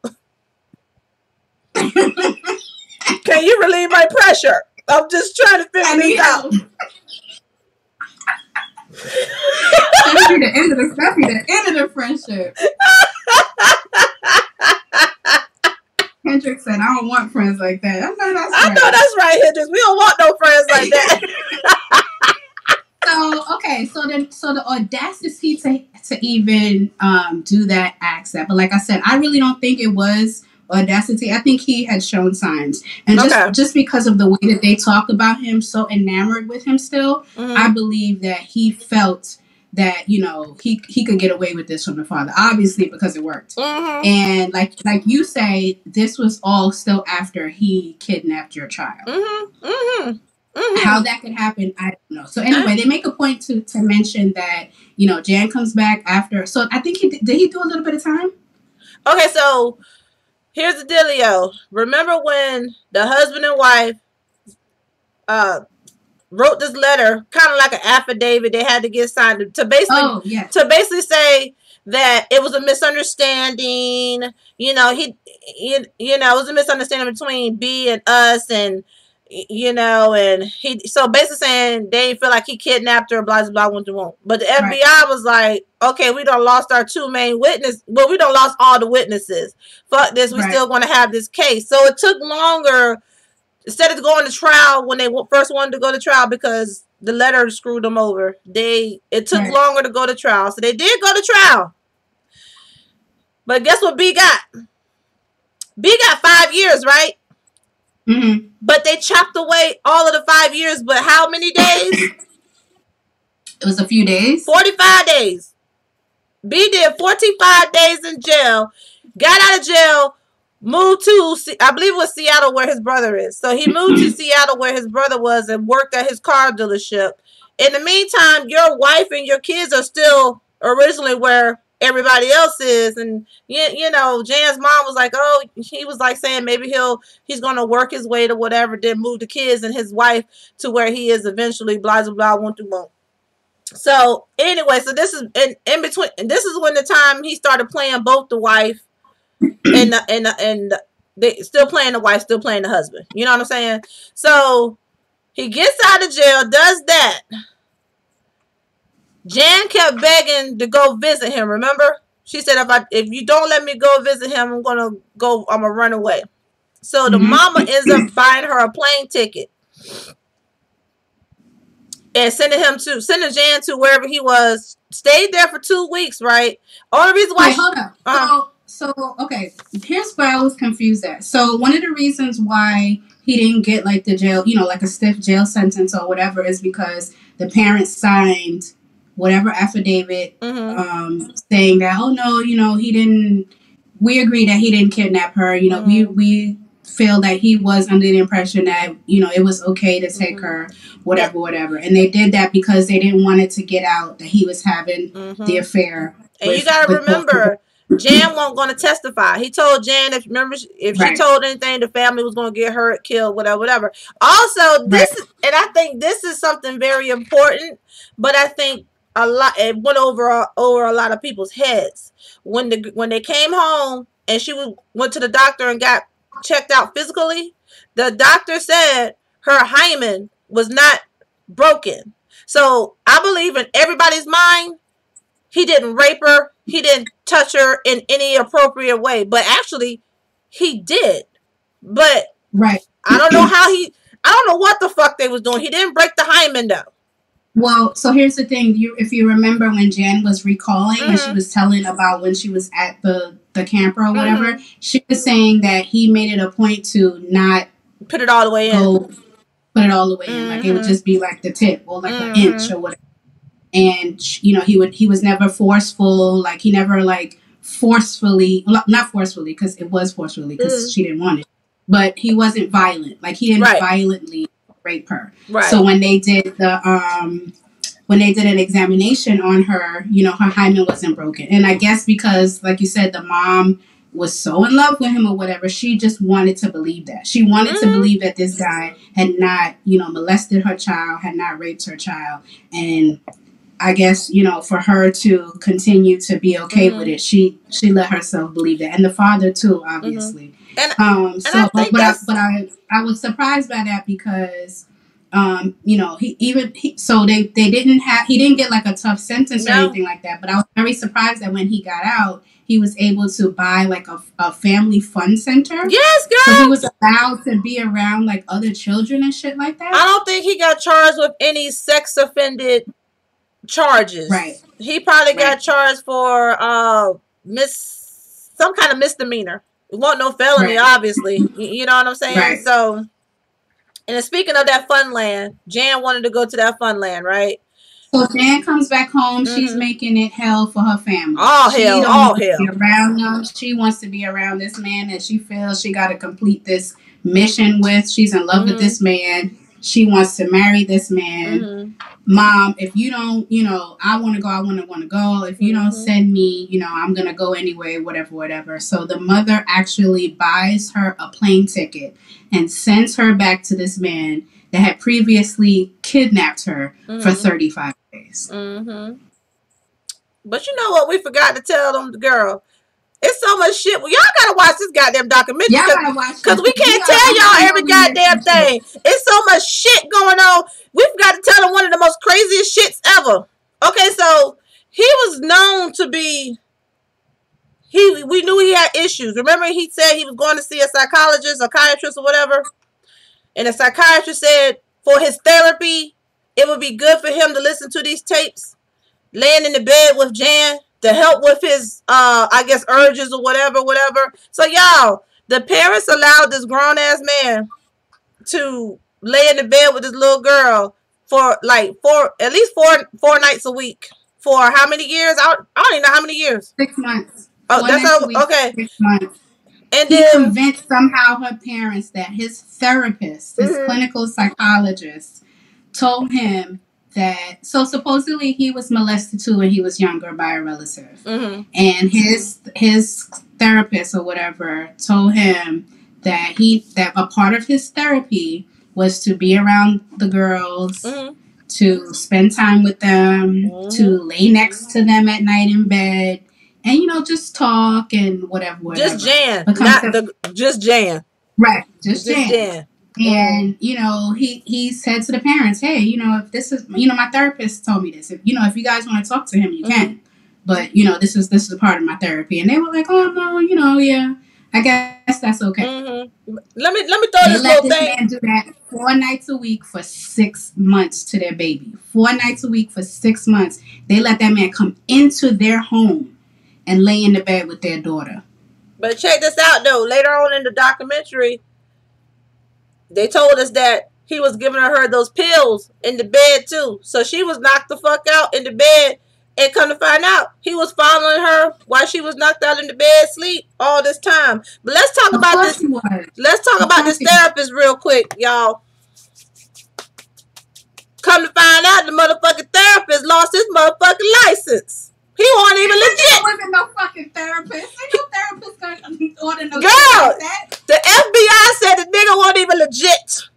S2: can you relieve my pressure? I'm just trying to figure this out.
S1: That'd be the end of the friendship. Hendrick said, I don't want friends like that. I know
S2: that's right, Hendrix. We don't want no friends like that.
S1: So the audacity to even do that accent. But like I said, I really don't think it was audacity. I think he had shown signs. And just because of the way that they talk about him, so enamored with him still, I believe that he felt that, you know, he could get away with this from the father, obviously, because it worked. And like you say, this was all still after he kidnapped your child. How that could happen, I don't know. So anyway, they make a point to mention that, you know, Jan comes back after. So I think did he do a little bit of time?
S2: Okay, so here's the dealio. Remember when the husband and wife wrote this letter, kind of like an affidavit they had to get signed to basically say that it was a misunderstanding. You know, it was a misunderstanding between B and us, and you know, and so basically saying they feel like he kidnapped her, blah blah blah. But the FBI was like, okay, we done lost our 2 main witnesses. Well, we done lost all the witnesses. Fuck this, we still want to have this case. So it took longer. Instead of going to trial when they first wanted to go to trial because the letter screwed them over, it took longer to go to trial. So they did go to trial. But guess what B got? B got 5 years, right? But they chopped away all of the 5 years. But how many days?
S1: It was a few days.
S2: 45 days. B did 45 days in jail. Got out of jail. Moved to, I believe it was Seattle where his brother is. So he moved to Seattle where his brother was and worked at his car dealership. In the meantime, your wife and your kids are still originally where everybody else is. And, you know, Jan's mom was like, oh, he was like saying maybe he's going to work his way to whatever, then move the kids and his wife to where he is eventually, blah, blah, blah, one through one. So anyway, so this is in between. This is when the time he started playing both the wife and they still playing the wife, still playing the husband. You know what I'm saying? So he gets out of jail, does that. Jan kept begging to go visit him. Remember? She said, if you don't let me go visit him, I'm gonna run away. So the mama ends up buying her a plane ticket and sending Jan to wherever he was. Stayed there for 2 weeks, right? Only reason why.
S1: Wait, hold up. So, okay, here's where I was confused at. So, one of the reasons why he didn't get, like, the jail, you know, like a stiff jail sentence or whatever is because the parents signed whatever affidavit saying that, oh, no, you know, we agree that he didn't kidnap her. You know, we feel that he was under the impression that, you know, it was okay to take her, whatever. And they did that because they didn't want it to get out that he was having the affair.
S2: And you got to remember, Jan wasn't going to testify. He told Jan, if she told anything, the family was going to get hurt, killed, whatever. Also, this is, and I think this is something very important, but I think it went over a lot of people's heads. When they came home and she went to the doctor and got checked out physically, the doctor said her hymen was not broken. So I believe in everybody's mind, he didn't rape her. He didn't touch her in any appropriate way. But actually, he did. But I don't know I don't know what the fuck they was doing. He didn't break the hymen, though.
S1: Well, so here's the thing. If you remember when Jan was recalling and she was telling about when she was at the camper or whatever, she was saying that he made it a point to not
S2: put it all the way in.
S1: Put it all the way in. Like, it would just be like the tip or like an inch or whatever. And, you know, he was never forceful. Like, he never, like, not forcefully, because it was forcefully, because she didn't want it. But he wasn't violent. Like, he didn't violently rape her. So when they did when they did an examination on her, you know, her hymen wasn't broken. And I guess because, like you said, the mom was so in love with him or whatever, she just wanted to believe that. She wanted to believe that this guy had not, you know, molested her child, had not raped her child. And I guess, you know, for her to continue to be okay with it, she let herself believe that. And the father too, obviously.
S2: And
S1: I was surprised by that because, you know, he didn't get like a tough sentence or anything like that. But I was very surprised that when he got out, he was able to buy like a family fun center.
S2: Yes, girl.
S1: So he was allowed to be around like other children and shit like that.
S2: I don't think he got charged with any sex offended charges. He probably got charged for some kind of misdemeanor. It wasn't no felony, obviously. You know what I'm saying? So, and then speaking of that fun land, Jan wanted to go to that fun land, right?
S1: So Jan comes back home. She's making it hell for her family.
S2: All hell.
S1: Be around them. She wants to be around this man that she feels she got to complete this mission with. She's in love with this man. She wants to marry this man. Mom, if you don't, you know, I want to go. If you don't send me, you know, I'm going to go anyway, whatever. So the mother actually buys her a plane ticket and sends her back to this man that had previously kidnapped her for 35 days.
S2: But you know what we forgot to tell them, girl? It's so much shit. Well, y'all gotta watch this goddamn documentary because we can't tell y'all every goddamn thing. It's so much shit going on. We've got to tell them one of the most craziest shits ever. Okay, so he was known to be. We knew he had issues. Remember, he said he was going to see a psychiatrist, or whatever. And the psychiatrist said for his therapy, it would be good for him to listen to these tapes, laying in the bed with Jan, to help with his, I guess, urges or whatever. So, y'all, the parents allowed this grown-ass man to lay in the bed with this little girl for, like, at least four nights a week. For how many years? I don't even know how many years.
S1: 6 months.
S2: Oh, that's okay.
S1: 6 months.
S2: And
S1: he convinced somehow her parents that his therapist, his clinical psychologist, told him that, so supposedly he was molested too when he was younger by a relative. And his therapist or whatever told him that a part of his therapy was to be around the girls, to spend time with them, to lay next to them at night in bed, and, you know, just talk and whatever.
S2: Just Jan. Just Jan.
S1: Right. Just Jan. And, you know, he said to the parents, hey, you know, if this is, you know, my therapist told me this. If you guys want to talk to him, you can. But, you know, this is a part of my therapy. And they were like, oh, no, you know, yeah, I guess that's okay.
S2: Let me throw this little thing. They let this man
S1: do that 4 nights a week for 6 months to their baby. 4 nights a week for 6 months. They let that man come into their home and lay in the bed with their daughter.
S2: But check this out, though. Later on in the documentary, they told us that he was giving her those pills in the bed, too. So she was knocked the fuck out in the bed. And come to find out, he was following her while she was knocked out in the bed, sleep, all this time. But let's talk about this. Let's talk about this therapist real quick, y'all. Come to find out, the motherfucking therapist lost his motherfucking license. He wasn't even legit.
S1: There wasn't no fucking therapist. Ain't no therapist gonna order no
S2: girl,
S1: like that.
S2: The FBI said the nigga wasn't even legit.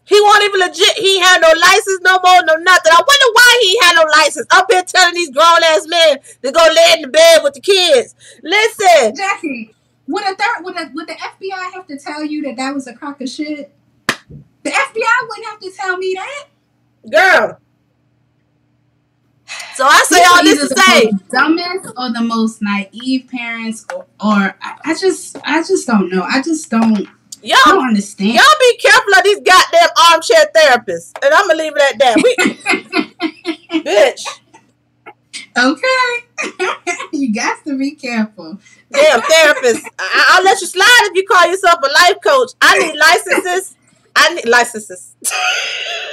S2: He wasn't even legit. He had no license no more, no nothing. I wonder why he had no license. Up here telling these grown ass men to go lay in the bed with the kids. Listen,
S1: Jackie, would the FBI have to tell you that was a crock of shit? The FBI wouldn't have to tell me that,
S2: girl. So I say all this to say,
S1: the dumbest or the most naive parents, or I just don't know. I just don't.
S2: Y'all
S1: don't understand.
S2: Y'all be careful of these goddamn armchair therapists, and I'm gonna leave it at that. Bitch.
S1: Okay. You got to be careful.
S2: Damn therapist. I'll let you slide if you call yourself a life coach. I need licenses.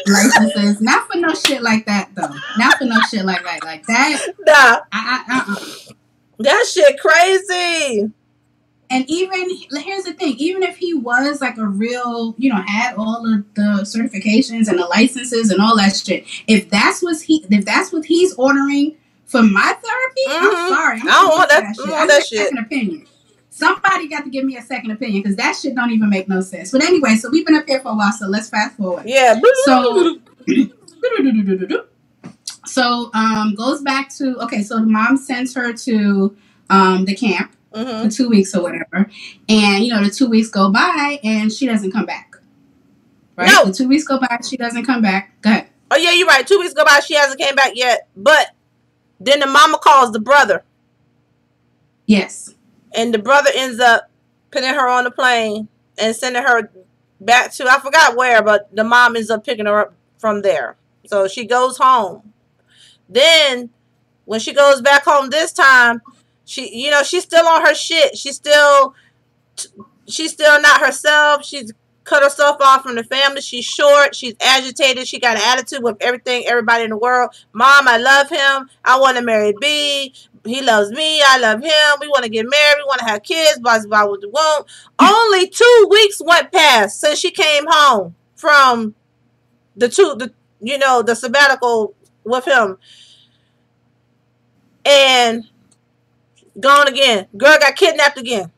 S2: Licenses.
S1: Not for no shit like that, though. Not for no shit like that. Like that.
S2: Nah. That shit crazy.
S1: And even, here's the thing, even if he was like a real, had all of the certifications and the licenses and all that shit, if that's what he's ordering for my therapy, I'm sorry. I don't want that shit. I need a second opinion. Somebody got to give me a second opinion, because that shit don't even make no sense. But anyway, so we've been up here for a while, so let's fast forward.
S2: Yeah.
S1: So goes back to, okay, so the mom sends her to the camp. For 2 weeks or whatever, and the 2 weeks go by and she doesn't come back. Right? No. The 2 weeks go by, she doesn't come back. Go ahead.
S2: Oh yeah, you're right. 2 weeks go by, she hasn't came back yet. But then the mama calls the brother.
S1: Yes.
S2: And the brother ends up putting her on the plane and sending her back to, I forgot where, but the mom ends up picking her up from there. So she goes home. Then when she goes back home this time, she's still on her shit. She's still not herself. She's cut herself off from the family. She's short. She's agitated. She got an attitude with everybody in the world. Mom, I love him. I want to marry B. He loves me. I love him. We want to get married. We want to have kids. Blah, blah, blah, with the womb. Only 2 weeks went past since she came home from the sabbatical with him. And gone again. Girl got kidnapped again.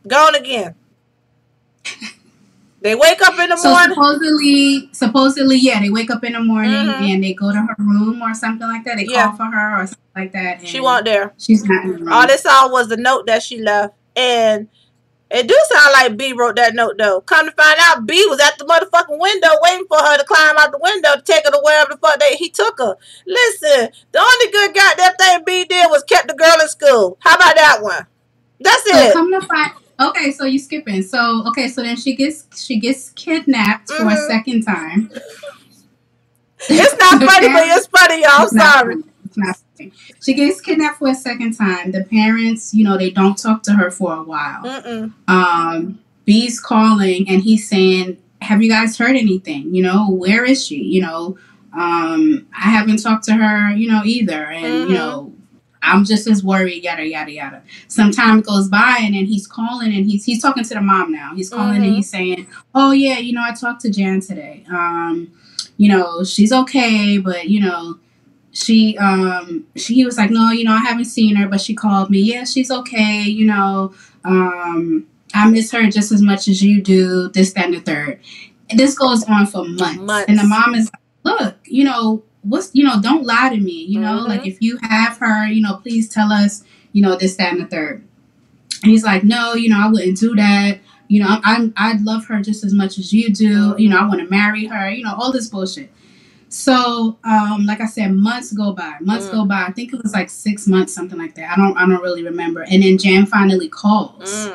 S2: Gone again. They wake up in the morning.
S1: Supposedly, yeah, they wake up in the morning and they go to her room or something like that. They call for her or something like that. And
S2: she wasn't there.
S1: She's not in the room.
S2: All they saw was the note that she left. And it do sound like B wrote that note, though. Come to find out, B was at the motherfucking window waiting for her to climb out the window to take her to wherever the fuck he took her. Listen, the only good goddamn thing B did was kept the girl in school. How about that one? That's it.
S1: Come to find, okay, so you skipping. So then she gets kidnapped for a second time.
S2: It's not funny, but it's funny, y'all. I'm sorry.
S1: It's not funny. She gets kidnapped for a second time. The parents, they don't talk to her for a while. B's calling and he's saying, have you guys heard anything? Where is she? I haven't talked to her, either. And, I'm just as worried, yada, yada, yada. Some time goes by and then he's calling and he's talking to the mom now. He's calling and he's saying, oh yeah, I talked to Jan today. She's okay, but, he was like, no, I haven't seen her, but she called me. Yeah, she's okay. I miss her just as much as you do, this, that, and the third. And this goes on for months. And the mom is like, look, don't lie to me. Like if you have her, please tell us, this, that, and the third. And he's like, no, I wouldn't do that. I'd love her just as much as you do. I want to marry her, all this bullshit. So, like I said, months go by. I think it was like 6 months, something like that. I don't really remember. And then Jan finally calls.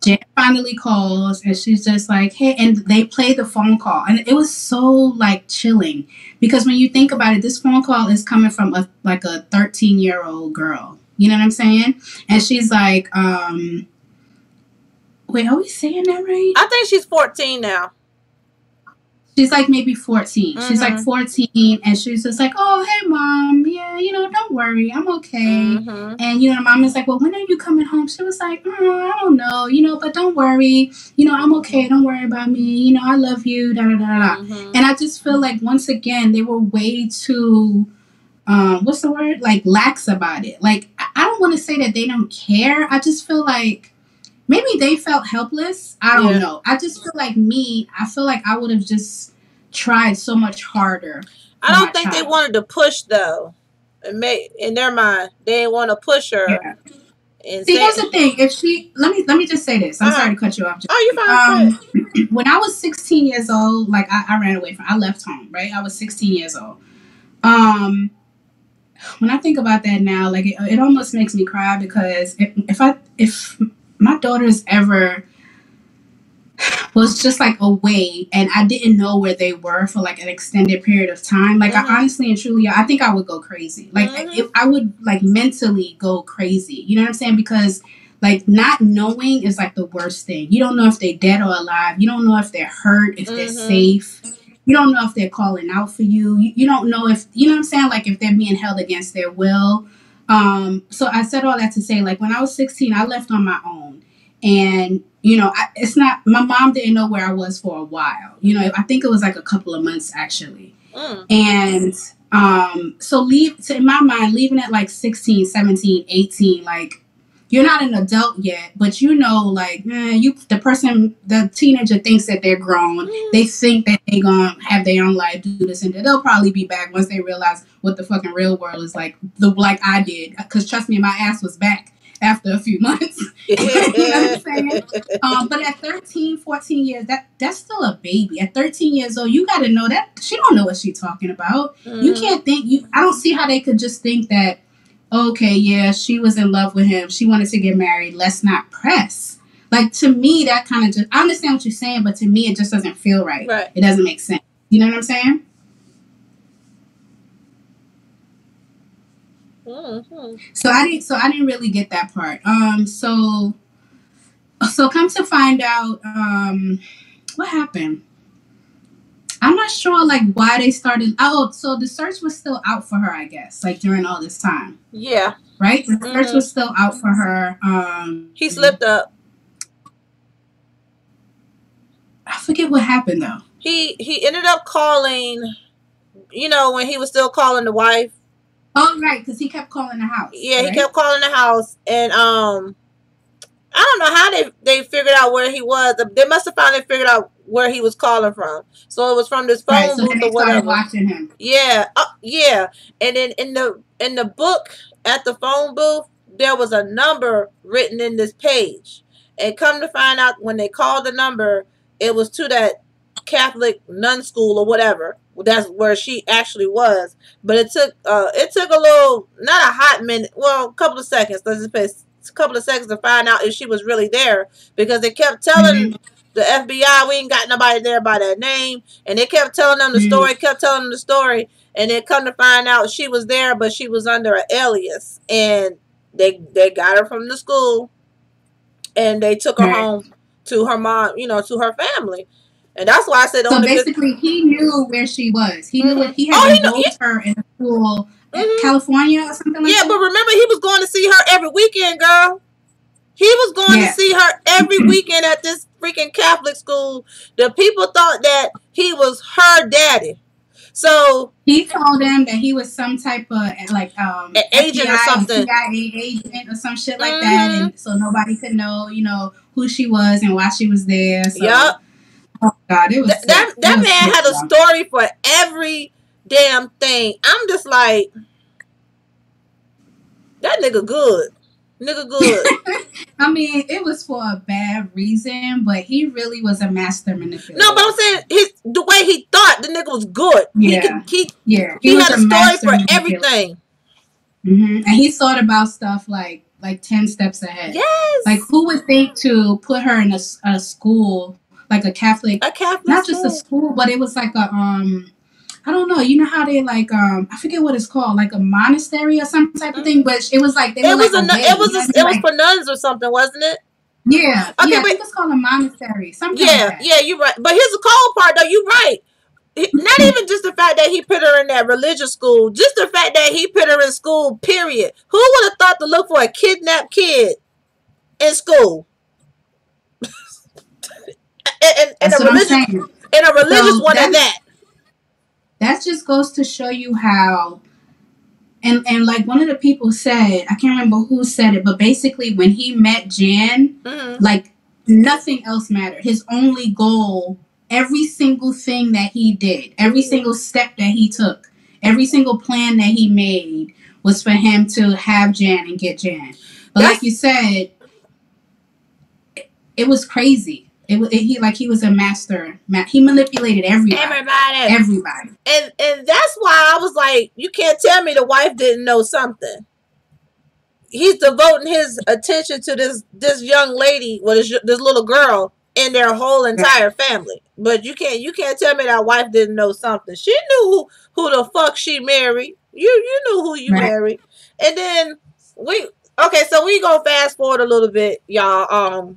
S1: Jan finally calls and she's just like, hey, and they play the phone call. And it was so like chilling because when you think about it, this phone call is coming from a 13-year-old girl. You know what I'm saying? And she's like, wait, are we saying that right?
S2: I think she's 14 now.
S1: She's like maybe 14. She's like 14, and she's just like, oh, hey, Mom. Yeah, don't worry. I'm okay. And, the mom is like, well, when are you coming home? She was like, I don't know, but don't worry. I'm okay. Don't worry about me. I love you. Da, da, da, da. And I just feel like, once again, they were way too, what's the word? Like, lax about it. Like, I don't want to say that they don't care. I just feel like, maybe they felt helpless. I don't know. I just feel like I feel like I would have just tried so much harder.
S2: I don't think they wanted to push, though. In their mind, they didn't want to push her.
S1: Yeah. See, here's the thing. If she, let me just say this. I'm sorry to cut you off.
S2: Oh, you're fine.
S1: When I was 16 years old, like I ran away I left home, right? I was 16 years old. When I think about that now, like it almost makes me cry, because if my daughters ever was just like away and I didn't know where they were for like an extended period of time, like I honestly and truly, I think I would go crazy. Like if I would like mentally go crazy, you know what I'm saying? Because like not knowing is like the worst thing. You don't know if they're dead or alive. You don't know if they're hurt, if they're safe. You don't know if they're calling out for you. You don't know if, you know what I'm saying? Like if they're being held against their will. So I said all that to say, like, when I was 16, I left on my own. And, it's not, my mom didn't know where I was for a while. I think it was like a couple of months, actually. And so in my mind, leaving at like 16, 17, 18, like, you're not an adult yet, but like, the teenager thinks that they're grown. They think that they're going to have their own life, do this and that. They'll probably be back once they realize what the fucking real world is like, like I did. Because trust me, my ass was back after a few months. You know what I'm saying? But at 13, 14 years, that's still a baby. At 13 years old, you got to know that she don't know what she's talking about. You can't think, I don't see how they could just think that, okay, yeah, she was in love with him. She wanted to get married. Let's not press. Like, to me, that kind of just, I understand what you're saying, but to me, it just doesn't feel right. It doesn't make sense. You know what I'm saying? So I didn't really get that part. So come to find out, what happened? I'm not sure, like, why they started. Oh, so the search was still out for her, I guess, like, during all this time.
S2: Yeah.
S1: Right? The search was still out for her.
S2: He slipped up.
S1: I forget what happened, though.
S2: He ended up calling, when he was still calling the wife.
S1: Oh, right, because he kept calling the house.
S2: Yeah, right? He kept calling the house, and I don't know how they figured out where he was. They must have finally figured out where he was calling from. So it was from this phone booth or whatever. Started
S1: watching him.
S2: Yeah, yeah. And then in the book at the phone booth, there was a number written in this page. And come to find out, when they called the number, it was to that Catholic nun school or whatever. That's where she actually was. But it took a little, not a hot minute, well, a couple of seconds. Let's just say a couple of seconds to find out if she was really there, because they kept telling the FBI, we ain't got nobody there by that name, and they kept telling them the story, and then come to find out she was there, but she was under an alias, and they got her from the school, and they took her home to her mom, to her family. And that's why I said,
S1: so basically he knew where she was. He knew he had enrolled her in a school in California or something like that.
S2: Yeah, but remember, he was going to see her every weekend, girl. He was going to see her every weekend at this freaking Catholic school. The people thought that he was her daddy. So
S1: he told them that he was some type of like an
S2: agent
S1: FBI,
S2: or something,
S1: CIA agent or some shit like that, and so nobody could know, who she was and why she was there. So,
S2: yep.
S1: Oh God, it was
S2: that man had a story for every damn thing. I'm just like, that nigga good. Nigga good.
S1: I mean, it was for a bad reason, but he really was a master manipulator.
S2: No, but I'm saying the way he thought, the nigga was good.
S1: Yeah.
S2: He had a story for everything.
S1: And he thought about stuff like 10 steps ahead.
S2: Yes.
S1: Like, who would think to put her in a school, like a Catholic not just a school, but it was like a I don't know. You know how they like I forget what it's called, like a monastery or some type of thing. But it was like it
S2: was for nuns or something, wasn't it?
S1: Yeah. Okay, yeah, I think it's called a monastery. Something.
S2: Yeah,
S1: like that.
S2: Yeah, you're right. But here's the cold part, though. You're right. not even just the fact that he put her in that religious school, just the fact that he put her in school, period. Who would have thought to look for a kidnapped kid in school? and a religious one at that.
S1: That just goes to show you how, and like one of the people said, I can't remember who said it, but basically when he met Jan, like nothing else mattered. His only goal, every single thing that he did, every single step that he took, every single plan that he made was for him to have Jan and get Jan. But like you said, it was crazy. He was a master. He manipulated everybody.
S2: And that's why I was like, you can't tell me the wife didn't know something. He's devoting his attention to this young lady, this little girl, and their whole entire family. But you can't tell me that wife didn't know something. She knew who the fuck she married. You knew who you married. And then so we gonna fast forward a little bit, y'all.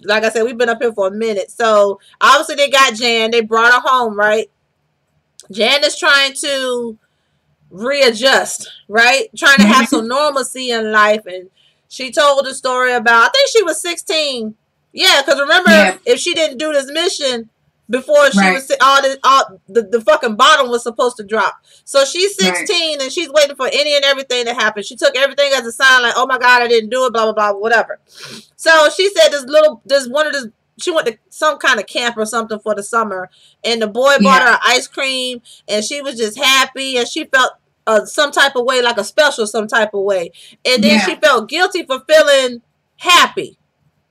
S2: Like I said, we've been up here for a minute. So obviously they got Jan. They brought her home, right? Jan is trying to readjust, right? Trying to have some normalcy in life. And she told the story about, I think she was 16. Yeah, because remember, if she didn't do this mission before she was the fucking bottom was supposed to drop. So she's 16 and she's waiting for any and everything to happen. She took everything as a sign, like, oh my God, I didn't do it, blah, blah, blah, whatever. So she said she went to some kind of camp or something for the summer, and the boy bought her ice cream, and she was just happy, and she felt some type of way, like a special some type of way. And then she felt guilty for feeling happy.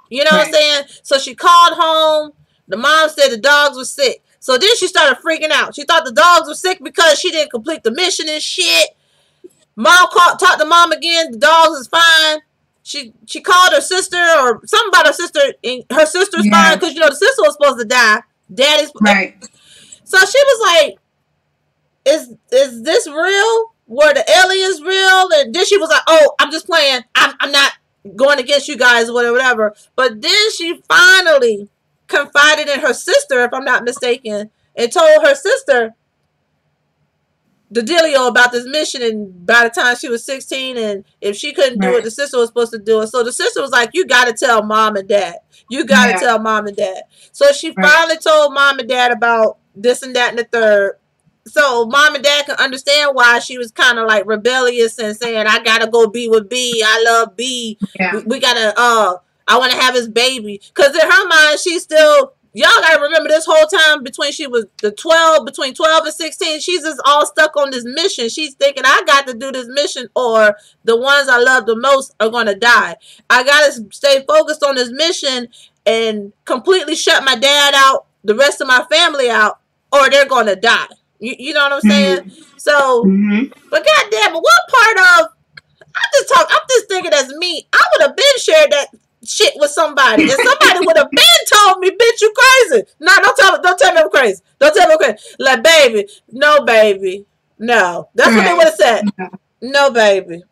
S2: You know what I'm saying? So she called home. The mom said the dogs were sick. So then she started freaking out. She thought the dogs were sick because she didn't complete the mission and shit. Mom talked to mom again. The dogs is fine. She called her sister or something about her sister. And her sister's fine because, the sister was supposed to die. Daddy's So she was like, is this real? Were the aliens real? And then she was like, oh, I'm just playing. I'm not going against you guys or whatever. But then she finally confided in her sister, if I'm not mistaken, and told her sister the dealio about this mission. And by the time she was 16, and if she couldn't do it, the sister was supposed to do it. So the sister was like, you got to tell mom and dad. You got to tell mom and dad. So she finally told mom and dad about this and that and the third. So mom and dad can understand why she was kind of like rebellious and saying, I got to go be with B. I love B. We got to, I want to have his baby. Because in her mind, she's still, y'all got to remember this whole time between 12 and 16, she's just all stuck on this mission. She's thinking, I got to do this mission or the ones I love the most are going to die. I got to stay focused on this mission and completely shut my dad out, the rest of my family out, or they're going to die. You know what I'm saying? So, but goddamn, what part of, I'm just thinking as me, I would have been shared that shit with somebody, and somebody would have been told me, bitch, you crazy. No, don't tell me I'm crazy. Don't tell me I'm crazy. Like, baby, no, baby, no. That's what they would have said. No, baby.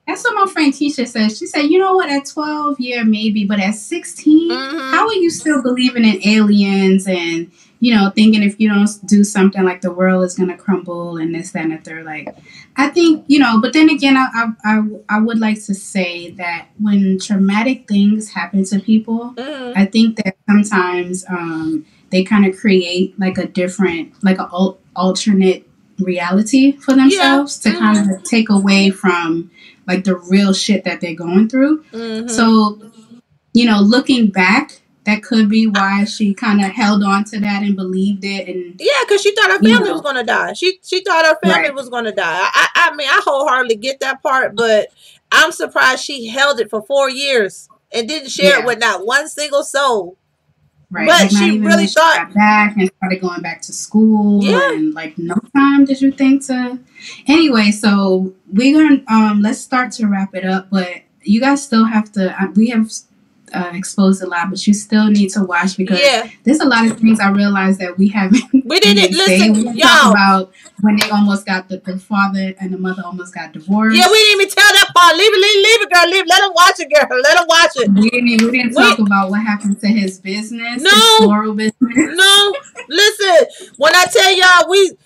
S1: That's what my friend Tisha said. She said, you know what, at 12, yeah, maybe, but at 16, how are you still believing in aliens and, thinking if you don't do something, like the world is going to crumble and this, that, and the third. Like, I think, but then again, I would like to say that when traumatic things happen to people, I think that sometimes they kind of create like a different, like an alternate reality for themselves to kind of take away from like the real shit that they're going through. So, looking back, that could be why she kind of held on to that and believed it. And
S2: because she thought her family was going to die. She thought her family was going to die. I mean, I wholeheartedly get that part, but I'm surprised she held it for 4 years and didn't share it with not one single soul.
S1: Right.
S2: But
S1: like
S2: she really thought
S1: got back and started going back to school. And like, no time did you think to. Anyway, so we're gonna let's start to wrap it up. But you guys still have to. We have exposed a lot, but you still need to watch because there's a lot of things I realized that we haven't.
S2: We didn't listen.
S1: We didn't talk about when they almost got the father and the mother almost got divorced.
S2: Yeah, we didn't even tell that part. Leave it, girl. Let them watch it, girl. Let them watch it.
S1: We didn't talk about what happened to his business, his floral business.
S2: No, Listen, when I tell y'all, we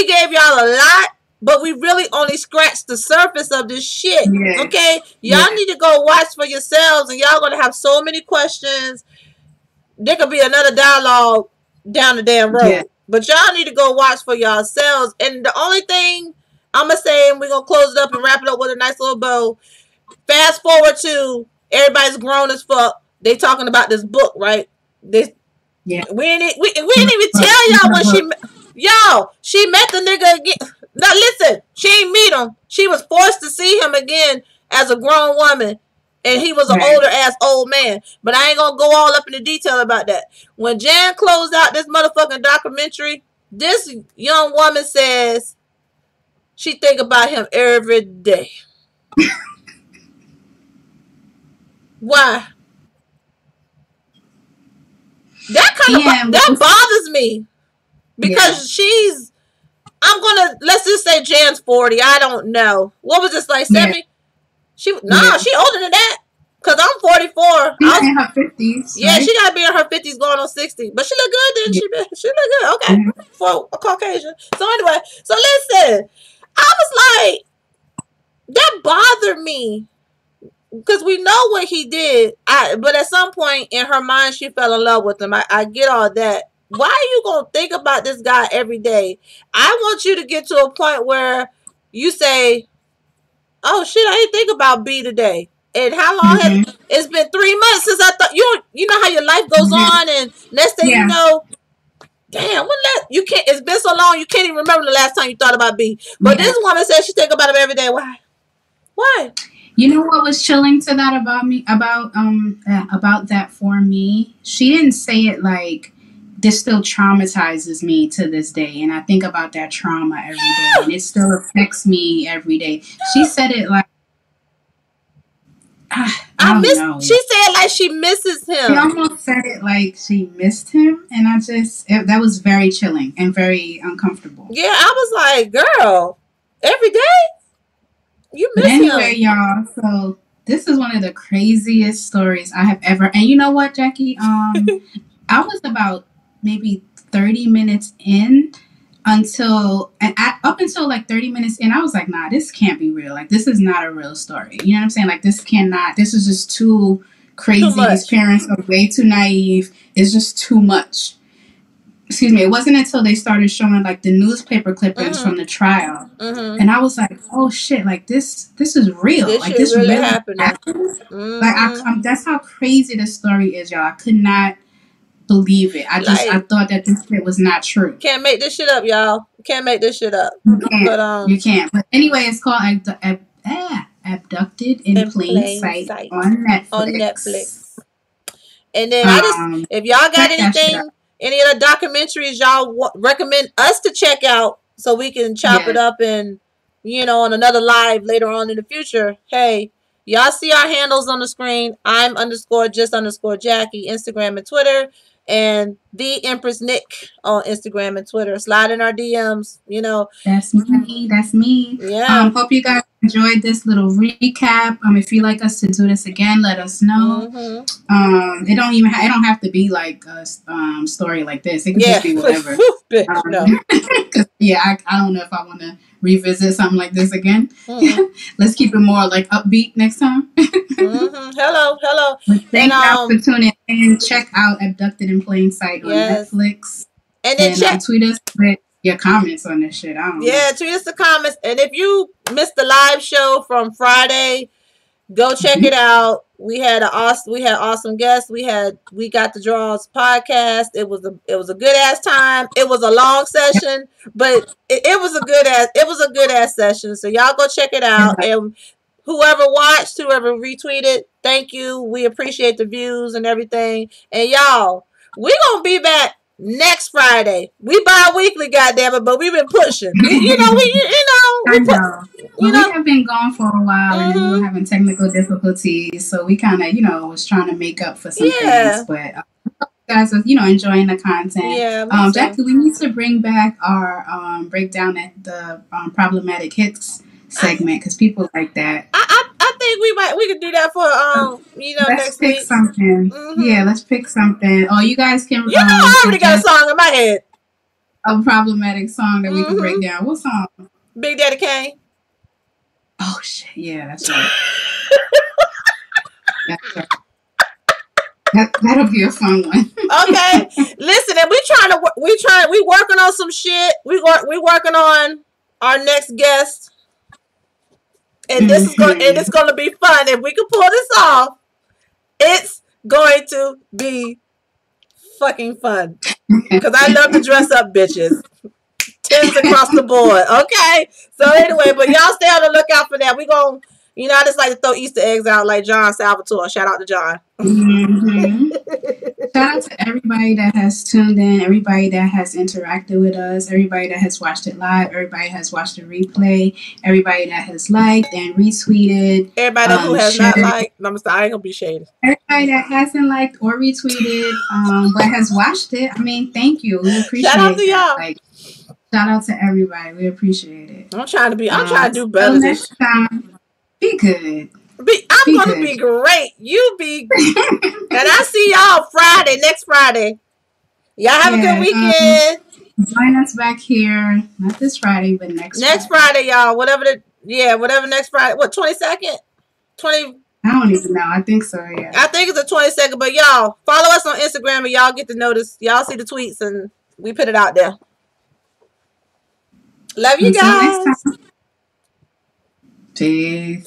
S2: gave y'all a lot, but we really only scratched the surface of this shit.
S1: Yeah.
S2: Okay? Y'all need to go watch for yourselves, and y'all gonna have so many questions. There could be another dialogue down the damn road. Yeah. But y'all need to go watch for yourselves. And the only thing I'm going to say, and we're going to close it up and wrap it up with a nice little bow. Fast forward to everybody's grown as fuck. They talking about this book, right? We didn't even tell y'all when she met the nigga again. Now listen, she ain't meet him. She was forced to see him again as a grown woman. And he was an older ass old man. But I ain't gonna go all up in the detail about that. When Jan closed out this motherfucking documentary, this young woman says she think about him every day. Why? That bothers me. Because let's just say Jan's 40. I don't know. What was this, like 70? She older than that. Cause I'm 44.
S1: She's in her 50s.
S2: Yeah, right? She gotta be in her 50s, going on 60. But she look good, didn't she? She look good. Okay, for a Caucasian. So anyway, listen. I was like, that bothered me, because we know what he did. But at some point in her mind, she fell in love with him. I get all that. Why are you gonna think about this guy every day? I want you to get to a point where you say, oh shit, I didn't think about B today. And how long has it's been 3 months since I thought you know how your life goes on, and next thing you know, damn, you can't. It's been so long you can't even remember the last time you thought about B. But this woman says she think about him every day. Why?
S1: You know what was chilling to that about that for me? She didn't say it like, this still traumatizes me to this day, and I think about that trauma every day, and it still affects me every day. She said it like, I miss. Know.
S2: She said like she misses him.
S1: She almost said it like she missed him, and that was very chilling and very uncomfortable.
S2: Yeah, I was like, girl, every day you miss him.
S1: Anyway, y'all, so this is one of the craziest stories I have ever. And you know what, Jackie? I was about maybe 30 minutes in. Up until like 30 minutes in, I was like, nah, this can't be real. Like, this is not a real story. You know what I'm saying? Like, this is just too crazy. These parents are way too naive. It's just too much. Excuse me. It wasn't until they started showing like the newspaper clippings from the trial. And I was like, oh shit, like this is real. This really happened. Like, that's how crazy this story is, y'all. I could not believe it. I thought that this shit was not true.
S2: Can't make this shit up, y'all. Can't make this shit up.
S1: You can't. But anyway, it's called Abducted in Plain Sight on Netflix.
S2: And then if y'all got anything, any of the documentaries y'all recommend us to check out, so we can chop it up and on another live later on in the future. Hey, y'all see our handles on the screen. I'm _just_Jackie, Instagram and Twitter. And the Empress Nick on Instagram and Twitter. Slide in our DMs,
S1: That's me.
S2: Yeah.
S1: Hope you guys enjoyed this little recap. If you'd like us to do this again, let us know. It don't have to be like a story like this. It could just be whatever.
S2: No.
S1: I don't know if I want to revisit something like this again. Let's keep it more like upbeat next time.
S2: Hello.
S1: Thank you for tuning in. Check out Abducted in Plain Sight on Netflix.
S2: And then
S1: tweet us with your comments on this shit. I don't know.
S2: Tweet us the comments. And if you missed the live show from Friday, go check it out. We had awesome guests. We got the Draws podcast. It was a good ass time. It was a long session, but it was a good ass session. So y'all go check it out. And whoever watched, whoever retweeted, thank you. We appreciate the views and everything. And y'all, we gonna be back next Friday. We bi-weekly, goddammit, but we've been pushing. We
S1: have been gone for a while, and we were having technical difficulties, so we kind of, was trying to make up for some things. But guys are, enjoying the content.
S2: Yeah.
S1: Jackie, we need to bring back our breakdown at the problematic hits segment, because people like that.
S2: I think we could do that for
S1: Let's
S2: next
S1: pick
S2: week.
S1: something. Yeah, let's pick something. Oh, you guys can.
S2: I already got a song in my head.
S1: A problematic song that we can break down. What song?
S2: Big Daddy Kane.
S1: Oh shit! Yeah, that's right. That's right. That'll be a fun one.
S2: Okay, listen, and we working on some shit. We working on our next guest, and it's gonna be fun. If we can pull this off, it's going to be fucking fun. Because I love to dress up bitches. Tens across the board. Okay, so anyway, but y'all stay on the lookout for that. We gonna, I just like to throw Easter eggs out like John Salvatore. Shout out to John.
S1: Shout out to everybody that has tuned in, everybody that has interacted with us, everybody that has watched it live, everybody has watched the replay, everybody that has liked and retweeted.
S2: Everybody who has not liked, I ain't gonna be shady.
S1: Everybody that hasn't liked or retweeted, but has watched it. I mean, thank you. We appreciate it.
S2: Shout out to y'all.
S1: Shout out to everybody. We appreciate it.
S2: I'm trying to do better
S1: next time. Be good.
S2: I'm going to be great. You be. And I see y'all next Friday. Y'all have a good weekend.
S1: Join us back here. Not this Friday, but next
S2: Friday, y'all. Whatever next Friday. What, 22nd? 20.
S1: I don't even know. I think so, yeah.
S2: I think it's the 22nd. But y'all, follow us on Instagram and y'all get to notice. Y'all see the tweets and we put it out there. Love you guys.
S1: Peace.
S2: Peace.